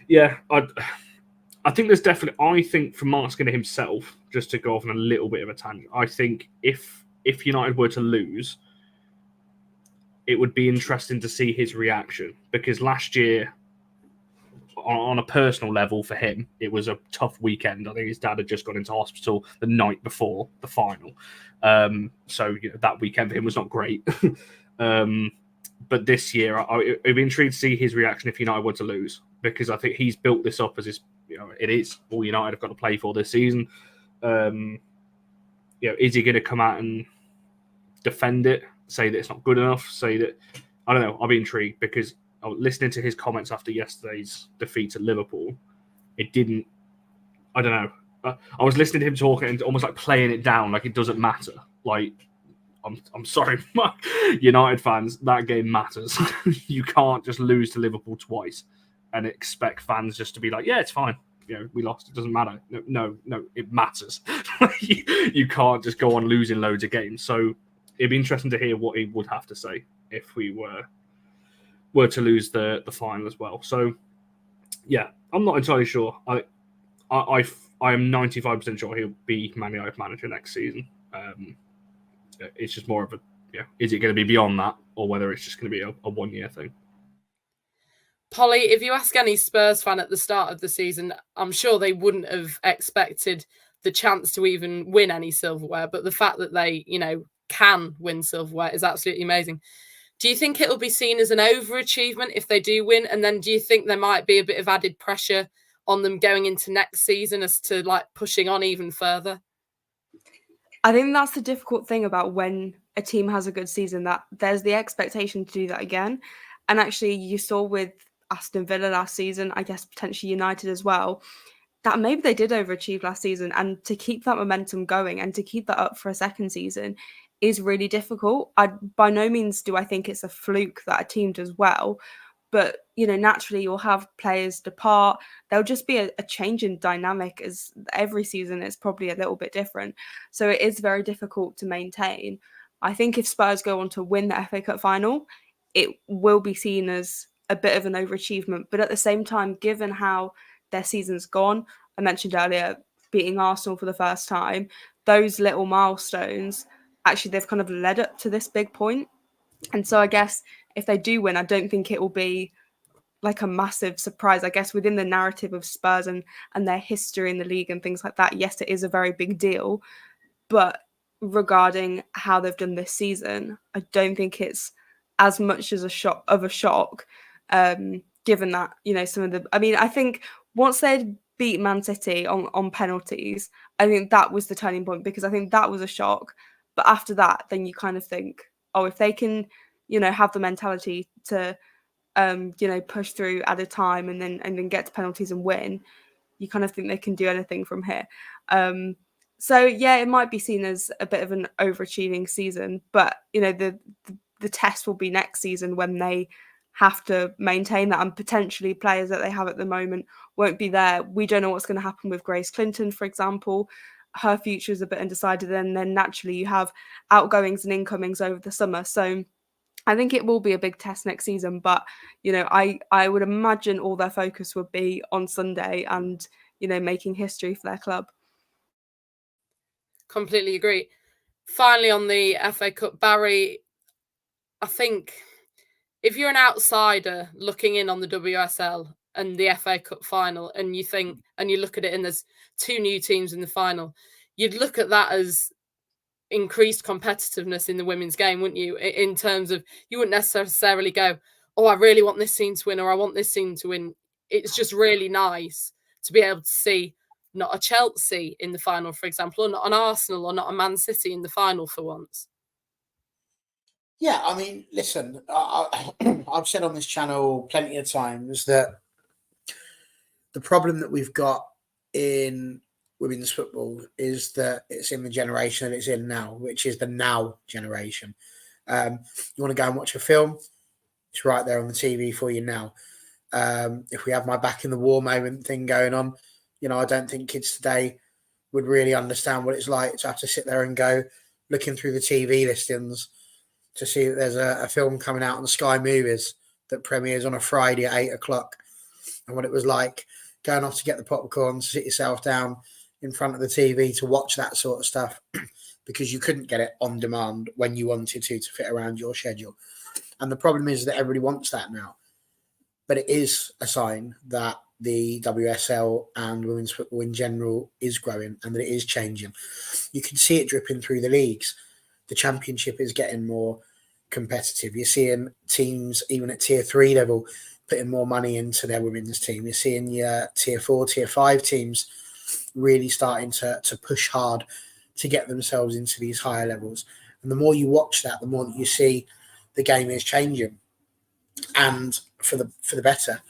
yeah, I think there's definitely... I think for Mark Skinner himself, just to go off on a little bit of a tangent, I think if United were to lose, it would be interesting to see his reaction, because last year, on a personal level for him, it was a tough weekend. I think his dad had just gone into hospital the night before the final. So that weekend for him was not great. But this year, I'd be intrigued to see his reaction if United were to lose, because I think he's built this up as his... it is all United have got to play for this season. Is he going to come out and defend it, say that it's not good enough, say that... I don't know. I'll be intrigued, because listening to his comments after yesterday's defeat at Liverpool, it didn't... I don't know. I was listening to him talking and almost like playing it down like it doesn't matter. Like, I'm sorry, United fans, that game matters. You can't just lose to Liverpool twice and expect fans just to be like, yeah, it's fine. We lost. It doesn't matter. No, it matters. You can't just go on losing loads of games. So it'd be interesting to hear what he would have to say if we were to lose the final as well. So yeah, I'm not entirely sure. I am 95% sure he'll be Man United manager next season. It's just more of a, is it going to be beyond that, or whether it's just going to be a 1 year thing? Polly, if you ask any Spurs fan at the start of the season, I'm sure they wouldn't have expected the chance to even win any silverware. But the fact that they, can win silverware is absolutely amazing. Do you think it'll be seen as an overachievement if they do win? And then do you think there might be a bit of added pressure on them going into next season as to like pushing on even further? I think that's the difficult thing about when a team has a good season, that there's the expectation to do that again. And actually, you saw with Aston Villa last season, I guess potentially United as well, that maybe they did overachieve last season. And to keep that momentum going and to keep that up for a second season is really difficult. By no means do I think it's a fluke that a team does well. But, naturally you'll have players depart. There'll just be a change in dynamic, as every season is probably a little bit different. So it is very difficult to maintain. I think if Spurs go on to win the FA Cup final, it will be seen as a bit of an overachievement. But at the same time, given how their season's gone, I mentioned earlier beating Arsenal for the first time, those little milestones, actually they've kind of led up to this big point. And so I guess if they do win, I don't think it will be like a massive surprise. I guess within the narrative of Spurs and their history in the league and things like that, yes, it is a very big deal. But regarding how they've done this season, I don't think it's as much as a shock, given that, some of the... I mean, I think once they'd beat Man City on penalties, I think that was the turning point, because I think that was a shock. But after that, then you kind of think, oh, if they can, have the mentality to, push through at a time and then get to penalties and win, you kind of think they can do anything from here. So yeah, it might be seen as a bit of an overachieving season, but the test will be next season when they have to maintain that, and potentially players that they have at the moment won't be there. We don't know what's going to happen with Grace Clinton, for example. Her future is a bit undecided, and then naturally you have outgoings and incomings over the summer. So I think it will be a big test next season, but I would imagine all their focus would be on Sunday and making history for their club. Completely agree. Finally, on the FA Cup, Barry, I think if you're an outsider looking in on the WSL and the FA Cup final, and you think, and you look at it and there's two new teams in the final, you'd look at that as increased competitiveness in the women's game, wouldn't you? In terms of, you wouldn't necessarily go, oh, I really want this team to win, or I want this team to win. It's just really nice to be able to see not a Chelsea in the final, for example, or not an Arsenal, or not a Man City in the final for once. Yeah, I mean, listen, I've said on this channel plenty of times that the problem that we've got in women's football is that it's in the generation that it's in now, which is the now generation. You want to go and watch a film, it's right there on the TV for you now. If we have my back in the war moment thing going on, I don't think kids today would really understand what it's like to have to sit there and go looking through the TV listings to see that there's a film coming out on Sky Movies that premieres on a Friday at 8:00, and what it was like going off to get the popcorn, to sit yourself down in front of the TV to watch that sort of stuff, because you couldn't get it on demand when you wanted to fit around your schedule. And the problem is that everybody wants that now. But it is a sign that the WSL and women's football in general is growing and that it is changing. You can see it dripping through the leagues. The Championship is getting more competitive. You're seeing teams, even at Tier 3 level, putting more money into their women's team. You're seeing your Tier 4, Tier 5 teams really starting to push hard to get themselves into these higher levels. And the more you watch that, the more that you see the game is changing, and for the better.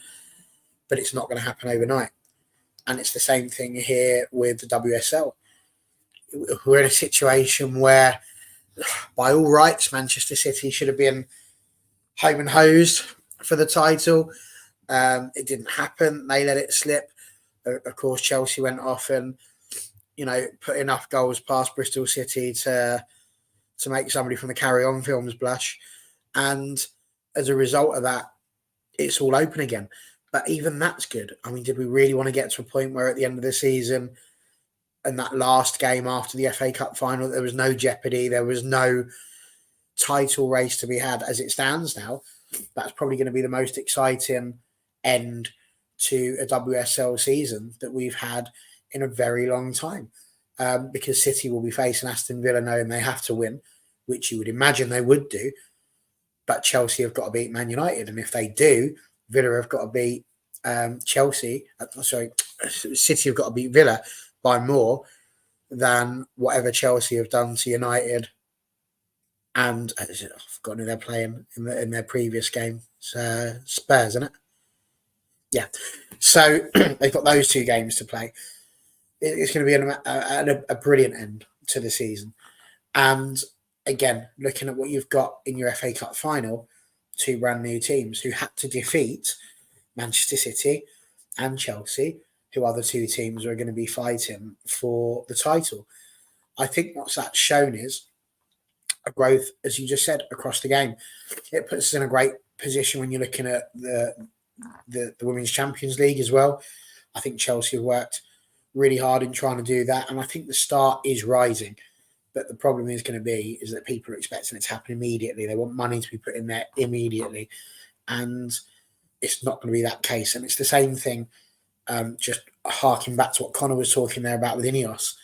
But it's not going to happen overnight. And it's the same thing here with the WSL. We're in a situation where, by all rights, Manchester City should have been home and hosed for the title. It didn't happen. They let it slip. Of course, Chelsea went off and, put enough goals past Bristol City to make somebody from the Carry On films blush. And as a result of that, it's all open again. But even that's good. I mean, did we really want to get to a point where at the end of the season and that last game after the FA Cup final, there was no jeopardy, there was no title race to be had? As it stands now, that's probably going to be the most exciting end to a WSL season that we've had in a very long time, because City will be facing Aston Villa knowing they have to win. which you would imagine they would do. But Chelsea have got to beat Man United, and if they do, Villa have got to beat Chelsea. City have got to beat Villa by more than whatever Chelsea have done to United. And I've forgotten who they're playing in their previous game. It's Spurs, isn't it? Yeah. So they've got those 2 games to play. It's going to be a brilliant end to the season. And again, looking at what you've got in your FA Cup final, 2 brand new teams who had to defeat Manchester City and Chelsea, who are the 2 teams who are going to be fighting for the title. I think what that's shown is a growth, as you just said, across the game. It puts us in a great position when you're looking at the Women's Champions League as well. I think Chelsea have worked really hard in trying to do that, and I think the start is rising. But the problem is going to be is that people are expecting it to happen immediately. They want money to be put in there immediately, and it's not going to be that case. And it's the same thing, just harking back to what Connor was talking there about with Ineos.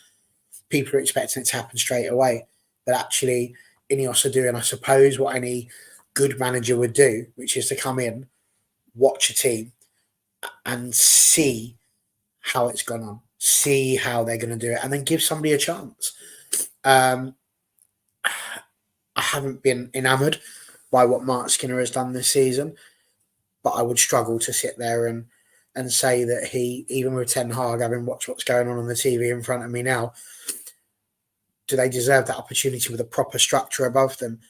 People are expecting it to happen straight away, but actually Ineos are doing, I suppose, what any good manager would do, which is to come in, watch a team and see how it's gone on, see how they're going to do it, and then give somebody a chance. I haven't been enamoured by what Mark Skinner has done this season, but I would struggle to sit there and say that he, even with Ten Hag, having watched what's going on the TV in front of me now, do they deserve that opportunity with a proper structure above them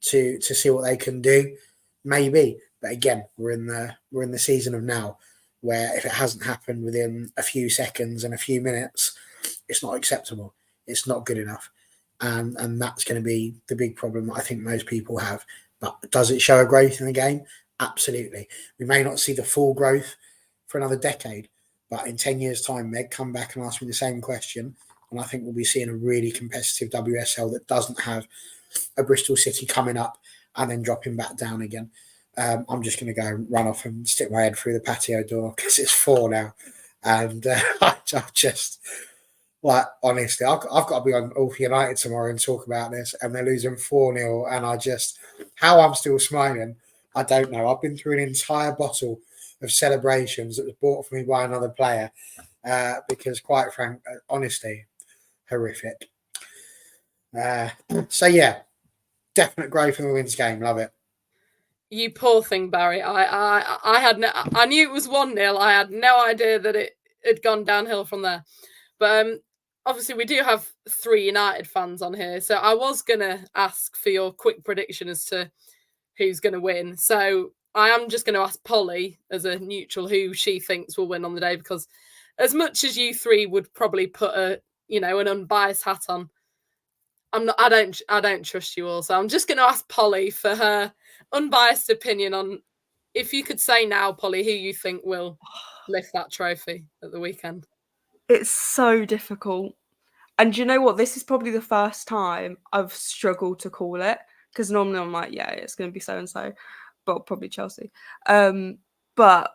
to see what they can do? Maybe, but again, we're in the season of now, where if it hasn't happened within a few seconds and a few minutes, it's not acceptable. It's not good enough, and that's going to be the big problem that I think most people have. But does it show a growth in the game? Absolutely. We may not see the full growth for another decade, but in 10 years' time, Meg, come back and ask me the same question, and I think we'll be seeing a really competitive WSL that doesn't have a Bristol City coming up and then dropping back down again. I'm just going to go and run off and stick my head through the patio door because it's 4 now. And I just, like, honestly, I've got to be on All for United tomorrow and talk about this, and they're losing 4-0. And I just, how I'm still smiling, I don't know. I've been through an entire bottle of celebrations that was bought for me by another player because, quite frank, honestly, horrific. So, yeah, definite growth in the women's game. Love it. You poor thing, Barry. I knew it was 1-0. I had no idea that it had gone downhill from there. But obviously, we do have 3 United fans on here. So I was going to ask for your quick prediction as to who's going to win. So I am just going to ask Polly, as a neutral, who she thinks will win on the day, because as much as you 3 would probably put an unbiased hat on, I don't trust you all. So I'm just going to ask Polly for her unbiased opinion on, if you could say now, Polly, who you think will lift that trophy at the weekend. It's so difficult. And do you know what? This is probably the first time I've struggled to call it, because normally I'm like, yeah, it's going to be so-and-so, but probably Chelsea. But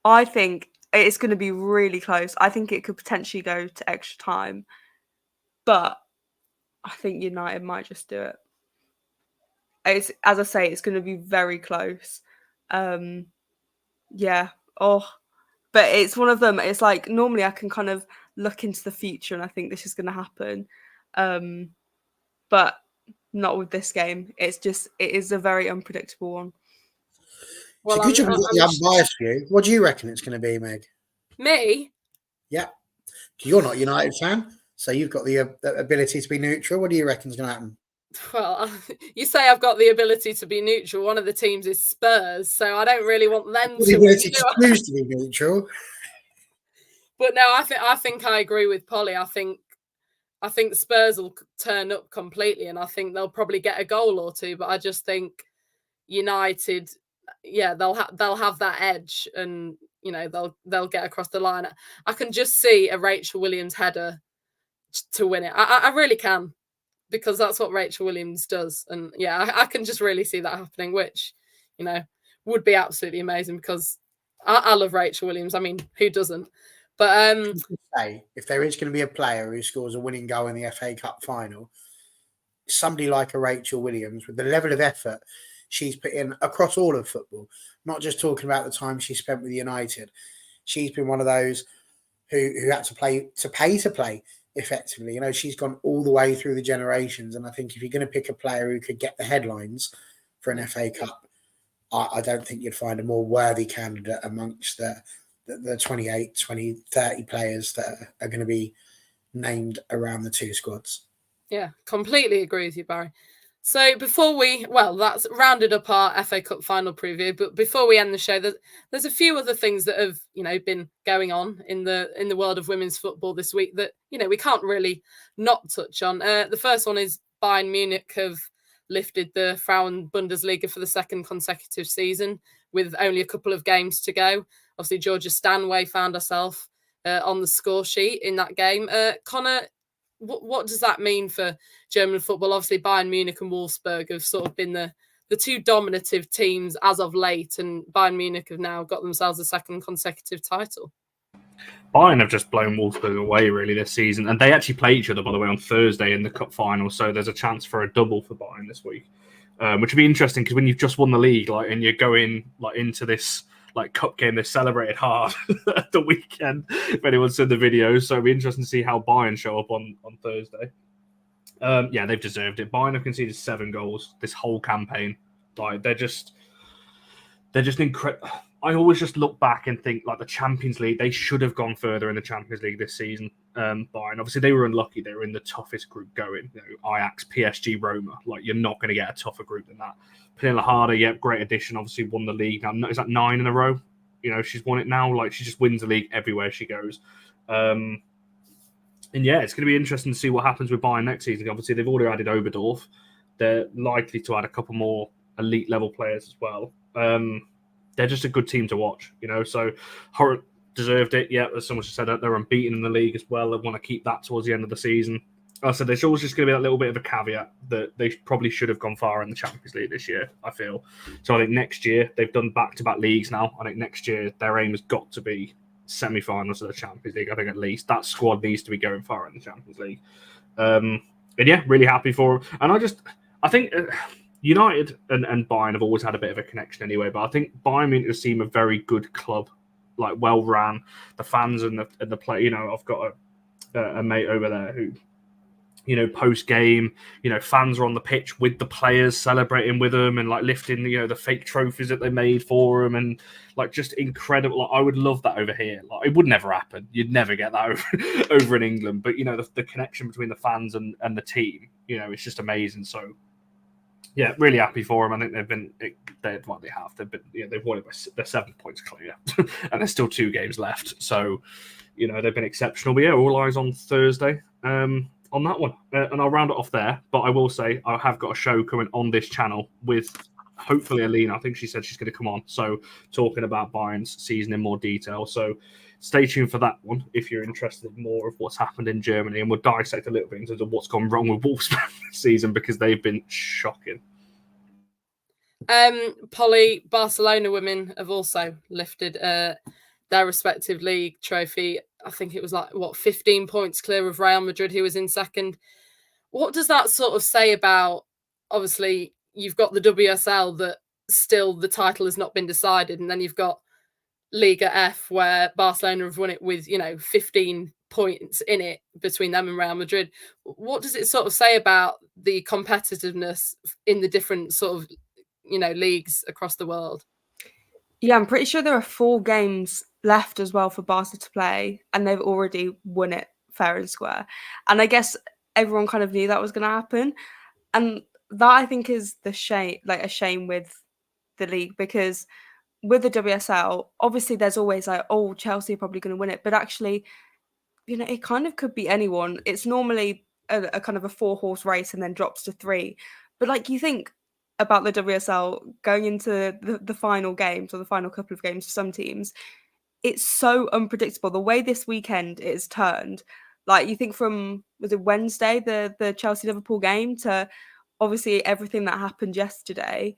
I think it's going to be really close. I think it could potentially go to extra time, but I think United might just do it. It's, as I say, it's going to be very close. Yeah. Oh, but it's one of them. It's like, normally I can kind of look into the future and I think this is going to happen. But not with this game. It is a very unpredictable one. Well, it's a good job you've got the unbiased view. What do you reckon it's going to be, Meg? Me? Yeah. You're not a United fan, so you've got the ability to be neutral. What do you reckon is going to happen? Well, you say I've got the ability to be neutral. One of the teams is Spurs, so I don't really want them to. The ability to choose to be neutral. But no, I think I agree with Polly. I think Spurs will turn up completely, and I think they'll probably get a goal or 2. But I just think United, yeah, they'll have that edge, and they'll get across the line. I can just see a Rachel Williams header to win it. I really can, because that's what Rachel Williams does. And yeah, I can just really see that happening, which, would be absolutely amazing, because I love Rachel Williams. I mean, who doesn't? But if there is going to be a player who scores a winning goal in the FA Cup final, somebody like a Rachel Williams, with the level of effort she's put in across all of football, not just talking about the time she spent with United. She's been one of those who had to pay to play effectively. She's gone all the way through the generations. And I think if you're going to pick a player who could get the headlines for an FA Cup, I don't think you'd find a more worthy candidate amongst the 28, 20, 30 players that are going to be named around the two squads. Yeah, completely agree with you, Barry. So that's rounded up our FA Cup final preview. But before we end the show, there's a few other things that have been going on in the world of women's football this week that we can't really not touch on. The first one is Bayern Munich have lifted the Frauen Bundesliga for the second consecutive season with only a couple of games to go. Obviously, Georgia Stanway found herself on the score sheet in that game. Connor, what does that mean for German football? Obviously, Bayern Munich and Wolfsburg have sort of been the two dominative teams as of late, and Bayern Munich have now got themselves a second consecutive title. Bayern have just blown Wolfsburg away, really, this season. And they actually play each other, by the way, on Thursday in the cup final. So there's a chance for a double for Bayern this week, which would be interesting because when you've just won the league, and you're going into this cup game, they celebrated hard at the weekend. If anyone's seen the video, so it'll be interesting to see how Bayern show up on Thursday. They've deserved it. Bayern have conceded 7 goals this whole campaign. They're just incredible. I always just look back and think the Champions League, they should have gone further in the Champions League this season. Bayern, obviously they were unlucky. They were in the toughest group going. Ajax, PSG, Roma. You're not going to get a tougher group than that. Pernilla Harder, great addition. Obviously won the league. Now, is that 9 in a row? She's won it now. She just wins the league everywhere she goes. And it's going to be interesting to see what happens with Bayern next season. Obviously, they've already added Oberdorf. They're likely to add a couple more elite level players as well. They're just a good team to watch, So Horror deserved it. Yeah, as someone said, they're unbeaten in the league as well. They want to keep that towards the end of the season. So there's always just going to be that little bit of a caveat that they probably should have gone far in the Champions League this year, I feel. So I think next year, they've done back-to-back leagues now. I think next year, their aim has got to be semi-finals of the Champions League. I think at least that squad needs to be going far in the Champions League. Really happy for them. And I think United and Bayern have always had a bit of a connection anyway, but I think Bayern Munich seem a very good club, well run. The fans and the play. I've got a mate over there who, post game, fans are on the pitch with the players, celebrating with them and lifting, the fake trophies that they made for them, and just incredible. I would love that over here. It would never happen. You'd never get that over in England. But the connection between the fans and the team, it's just amazing. So. Yeah, really happy for them. I think they've won it by they're 7 points clear, and there's still 2 games left. So, they've been exceptional. But all eyes on Thursday on that one, and I'll round it off there. But I will say I have got a show coming on this channel with hopefully Alina. I think she said she's going to come on. So talking about Bayern's season in more detail. So stay tuned for that one if you're interested in more of what's happened in Germany, and we'll dissect a little bit in terms of what's gone wrong with Wolfsburg this season because they've been shocking. Polly, Barcelona women have also lifted their respective league trophy. I think it was 15 points clear of Real Madrid, who was in second. What does that sort of say about, obviously, you've got the WSL that still the title has not been decided, and then you've got Liga F where Barcelona have won it with 15 points in it between them and Real Madrid. What does it sort of say about the competitiveness in the different sort of leagues across the world? Yeah, I'm pretty sure there are 4 games left as well for Barca to play, and they've already won it fair and square. And I guess everyone kind of knew that was going to happen, and that I think is a shame with the league, because with the WSL, obviously there's always Chelsea are probably going to win it, but actually, it kind of could be anyone. It's normally a kind of a 4-horse race and then drops to 3. But you think about the WSL going into the final games or the final couple of games for some teams, it's so unpredictable. The way this weekend is turned, you think from, was it Wednesday, the Chelsea-Liverpool game, to obviously everything that happened yesterday,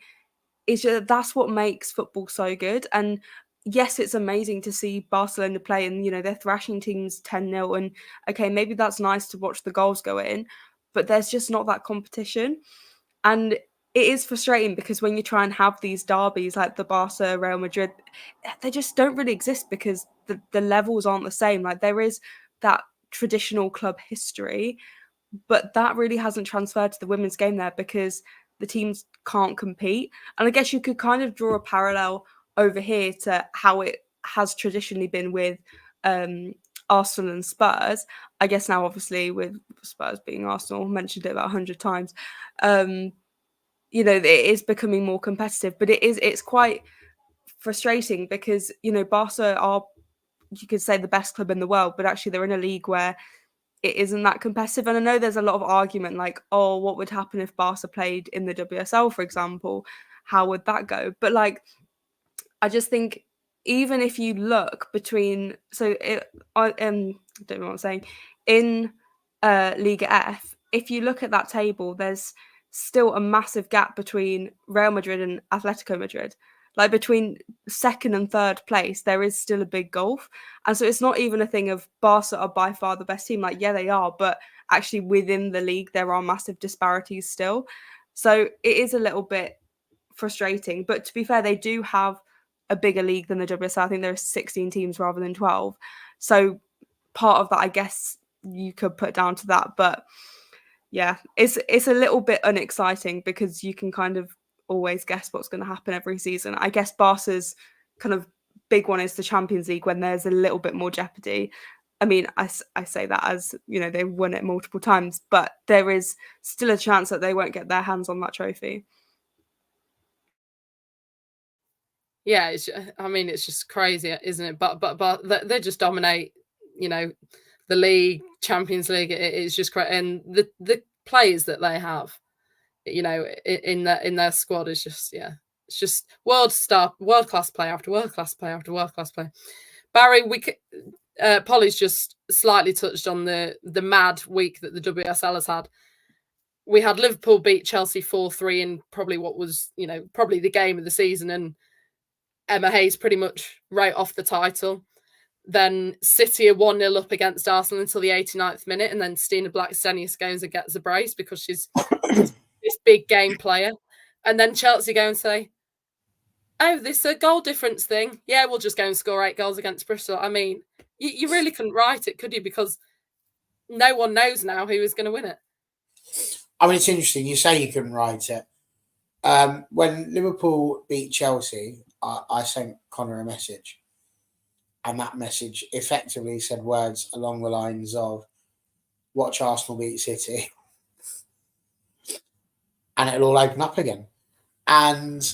that's what makes football so good. And yes, it's amazing to see Barcelona play and, they're thrashing teams 10-0. And okay, maybe that's nice to watch the goals go in. but there's just not that competition. And it is frustrating because when you try and have these derbies like the Barca, Real Madrid, they just don't really exist because the levels aren't the same. Like there is that traditional club history, but that really hasn't transferred to the women's game there because the teams can't compete. And I guess you could kind of draw a parallel over here to how it has traditionally been with Arsenal and Spurs. I guess now, obviously, with Spurs being Arsenal, mentioned it about 100 times, you know, it is becoming more competitive, but it's quite frustrating because, you know, Barca are, you could say, the best club in the world, but actually they're in a league where it isn't that competitive. And I know there's a lot of argument like, oh, what would happen if Barca played in the WSL, for example? How would that go? But like, I just think even if you look between, I don't know what I'm saying, in Liga F, if you look at that table, there's still a massive gap between Real Madrid and Atletico Madrid. Like between second and third place, there is still a big gulf. And so it's not even a thing of Barca are by far the best team. Like, yeah, they are, but actually within the league, there are massive disparities still. So it is a little bit frustrating. But to be fair, they do have a bigger league than the WSL. I think there are 16 teams rather than 12. So part of that, I guess, you could put down to that. But yeah, it's a little bit unexciting because you can kind of always guess what's going to happen every season. I guess Barca's kind of big one is the Champions League when there's a little bit more jeopardy. I mean, I say that as, you know, they've won it multiple times, but there is still a chance that they won't get their hands on that trophy. Yeah, it's just crazy, isn't it? But they just dominate, you know, the league, Champions League. It's just crazy, and the players that they have, you know, in their squad is just, yeah, it's just world class player after world class player after world class player. Barry, Polly's just slightly touched on the mad week that the WSL has had. We had Liverpool beat Chelsea 4-3 in probably what was, you know, probably the game of the season, and Emma Hayes pretty much wrote off the title. Then City are 1-0 up against Arsenal until the 89th minute, and then Stina Blackstenius goes and gets a brace because she's this big game player. And then Chelsea go and say, oh, this is a goal difference thing. Yeah, we'll just go and score 8 goals against Bristol. I mean, you really couldn't write it, could you? Because no one knows now who is going to win it. I mean, it's interesting. You say you couldn't write it. When Liverpool beat Chelsea, I sent Connor a message. And that message effectively said words along the lines of, watch Arsenal beat City. And it'll all open up again. And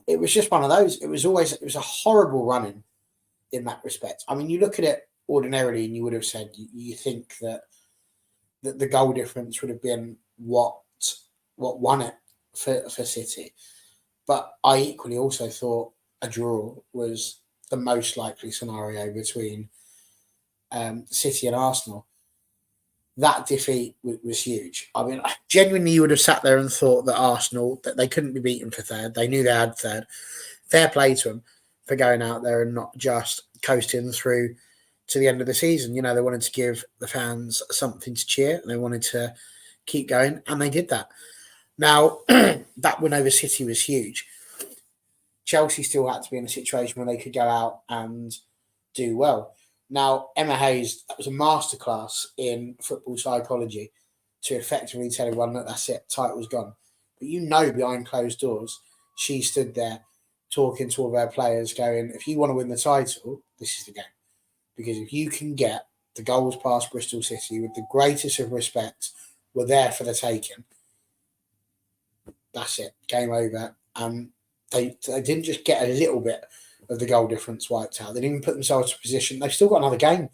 it was just one of those. It was a horrible run in that respect. I mean, you look at it ordinarily and you would have said, you think that the goal difference would have been what won it for City. But I equally also thought a draw was the most likely scenario between City and Arsenal. That defeat was huge. I mean, genuinely, you would have sat there and thought that Arsenal, that they couldn't be beaten for third. They knew they had third. Fair play to them for going out there and not just coasting through to the end of the season. You know, they wanted to give the fans something to cheer, and they wanted to keep going, and they did that. Now, that win over City was huge. Chelsea still had to be in a situation where they could go out and do well. Now, Emma Hayes, that was a masterclass in football psychology to effectively tell everyone that that's it, title's gone. But you know, behind closed doors, she stood there talking to all of her players going, if you want to win the title, this is the game. Because if you can get the goals past Bristol City with the greatest of respect, we're there for the taking. That's it, game over. They didn't just get a little bit of the goal difference wiped out. They didn't even put themselves in a position. They've still got another game.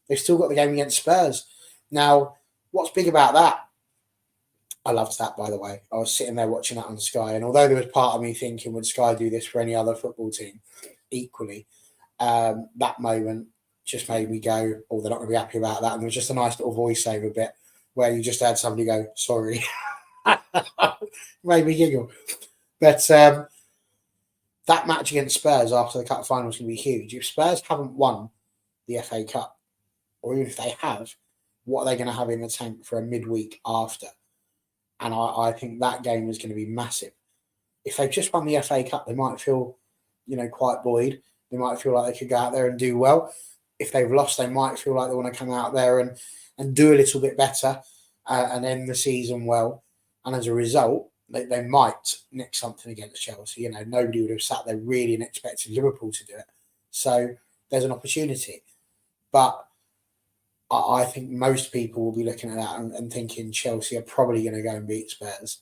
They've still got the game against Spurs. Now, what's big about that? I loved that, by the way. I was sitting there watching that on Sky, and although there was part of me thinking, would Sky do this for any other football team? Equally, that moment just made me go, oh, they're not going to be happy about that. And there was just a nice little voiceover bit where you just had somebody go, sorry. Made me giggle. But that match against Spurs after the cup final is going to be huge. If Spurs haven't won the FA Cup, or even if they have, what are they going to have in the tank for a midweek after? And I think that game is going to be massive. If they've just won the FA Cup, they might feel, quite buoyed. They might feel like they could go out there and do well. If they've lost, they might feel like they want to come out there and do a little bit better and end the season well. And as a result, they might nick something against Chelsea. Nobody would have sat there really and expected Liverpool to do it. So there's an opportunity. But I think most people will be looking at that and thinking Chelsea are probably going to go and beat Spurs.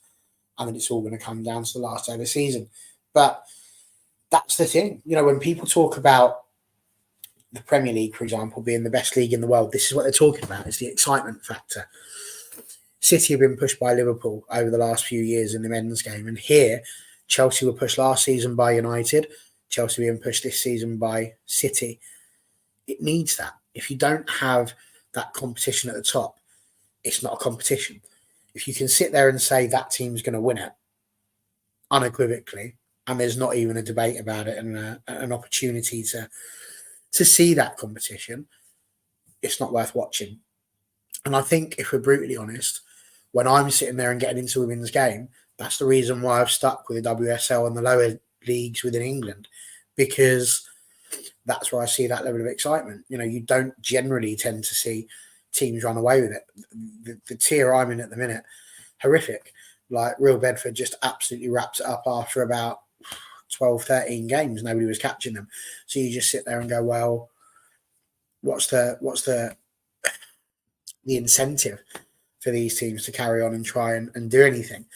And then it's all going to come down to the last day of the season. But that's the thing. When people talk about the Premier League, for example, being the best league in the world, this is what they're talking about. It's the excitement factor. City have been pushed by Liverpool over the last few years in the men's game. And here, Chelsea were pushed last season by United. Chelsea being pushed this season by City. It needs that. If you don't have that competition at the top, it's not a competition. If you can sit there and say that team's going to win it unequivocally, and there's not even a debate about it and an opportunity to see that competition, it's not worth watching. And I think if we're brutally honest, when I'm sitting there and getting into a women's game, that's the reason why I've stuck with the WSL and the lower leagues within England, because that's where I see that level of excitement. You don't generally tend to see teams run away with it. The tier I'm in at the minute, horrific. Like Real Bedford just absolutely wraps it up after about 12, 13 games. Nobody was catching them. So you just sit there and go, well, what's the incentive for these teams to carry on and try and do anything?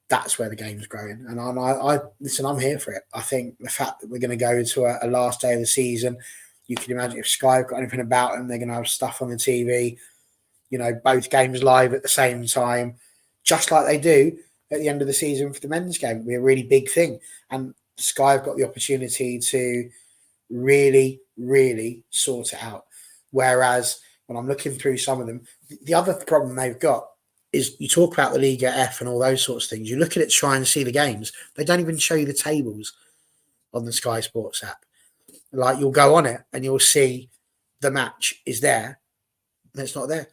That's where the game's growing. And I listen, I'm here for it. I think the fact that we're going to go to a last day of the season, you can imagine if Sky have got anything about them, they're going to have stuff on the TV, both games live at the same time, just like they do at the end of the season for the men's game. It'll be a really big thing. And Sky have got the opportunity to really, really sort it out. Whereas when I'm looking through some of them, the other problem they've got is you talk about the Liga F and all those sorts of things. You look at it to try and see the games. They don't even show you the tables on the Sky Sports app. Like you'll go on it and you'll see the match is there and it's not there.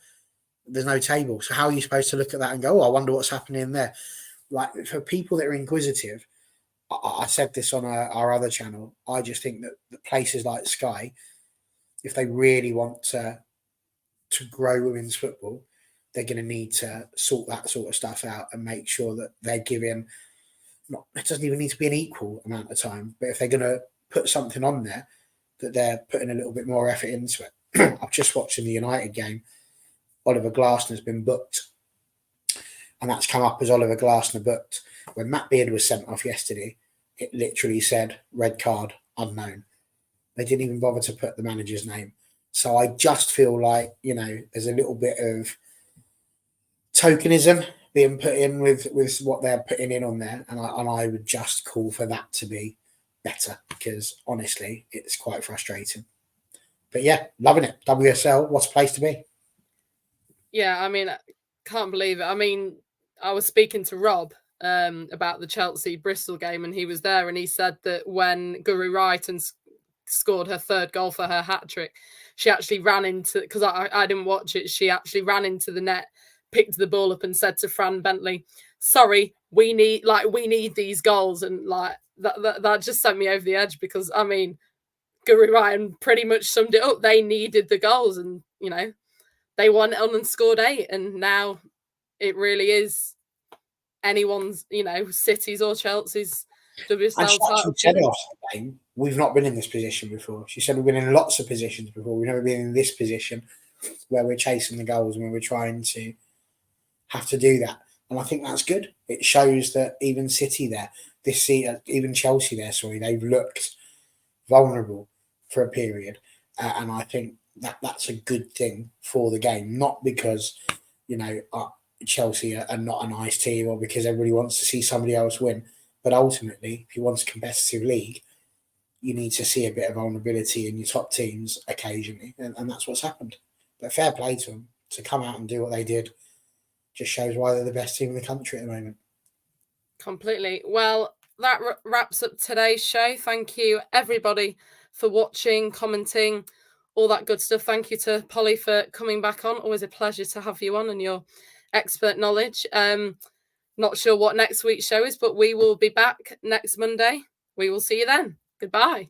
There's no table. So how are you supposed to look at that and go, oh, I wonder what's happening there? Like for people that are inquisitive, I said this on our other channel, I just think that places like Sky, if they really want to grow women's football, they're going to need to sort that sort of stuff out and make sure that they're giving, it doesn't even need to be an equal amount of time, but if they're going to put something on there, that they're putting a little bit more effort into it. I've just watched in the United game, Oliver Glasner's been booked. And that's come up as Oliver Glasner booked. When Matt Beard was sent off yesterday, it literally said red card, unknown. They didn't even bother to put the manager's name. So I just feel like, there's a little bit of tokenism being put in with what they're putting in on there. And I would just call for that to be better because honestly, it's quite frustrating. But yeah, loving it. WSL, what's a place to be? Yeah, I mean, I can't believe it. I mean, I was speaking to Rob about the Chelsea-Bristol game and he was there and he said that when Guru Wright scored her third goal for her hat-trick, she actually ran into, because I didn't watch it, she actually ran into the net, picked the ball up and said to Fran Bentley, sorry, we need these goals. And like that just sent me over the edge because, I mean, Guru Ryan pretty much summed it up. They needed the goals and, they went on and scored 8. And now it really is anyone's, City's or Chelsea's WSL title. She said after the game, we've not been in this position before. She said we've been in lots of positions before. We've never been in this position where we're chasing the goals and where we're trying to have to do that. And I think that's good. It shows that even City there, even Chelsea there, they've looked vulnerable for a period. And I think that's a good thing for the game, not because, Chelsea are not a nice team or because everybody wants to see somebody else win. But ultimately, if you want a competitive league, you need to see a bit of vulnerability in your top teams occasionally. And that's what's happened. But fair play to them to come out and do what they did. Just shows why they're the best team in the country at the moment. Completely. Well, that wraps up today's show. Thank you, everybody, for watching, commenting, all that good stuff. Thank you to Polly for coming back on. Always a pleasure to have you on and your expert knowledge. Not sure what next week's show is, but we will be back next Monday. We will see you then. Goodbye.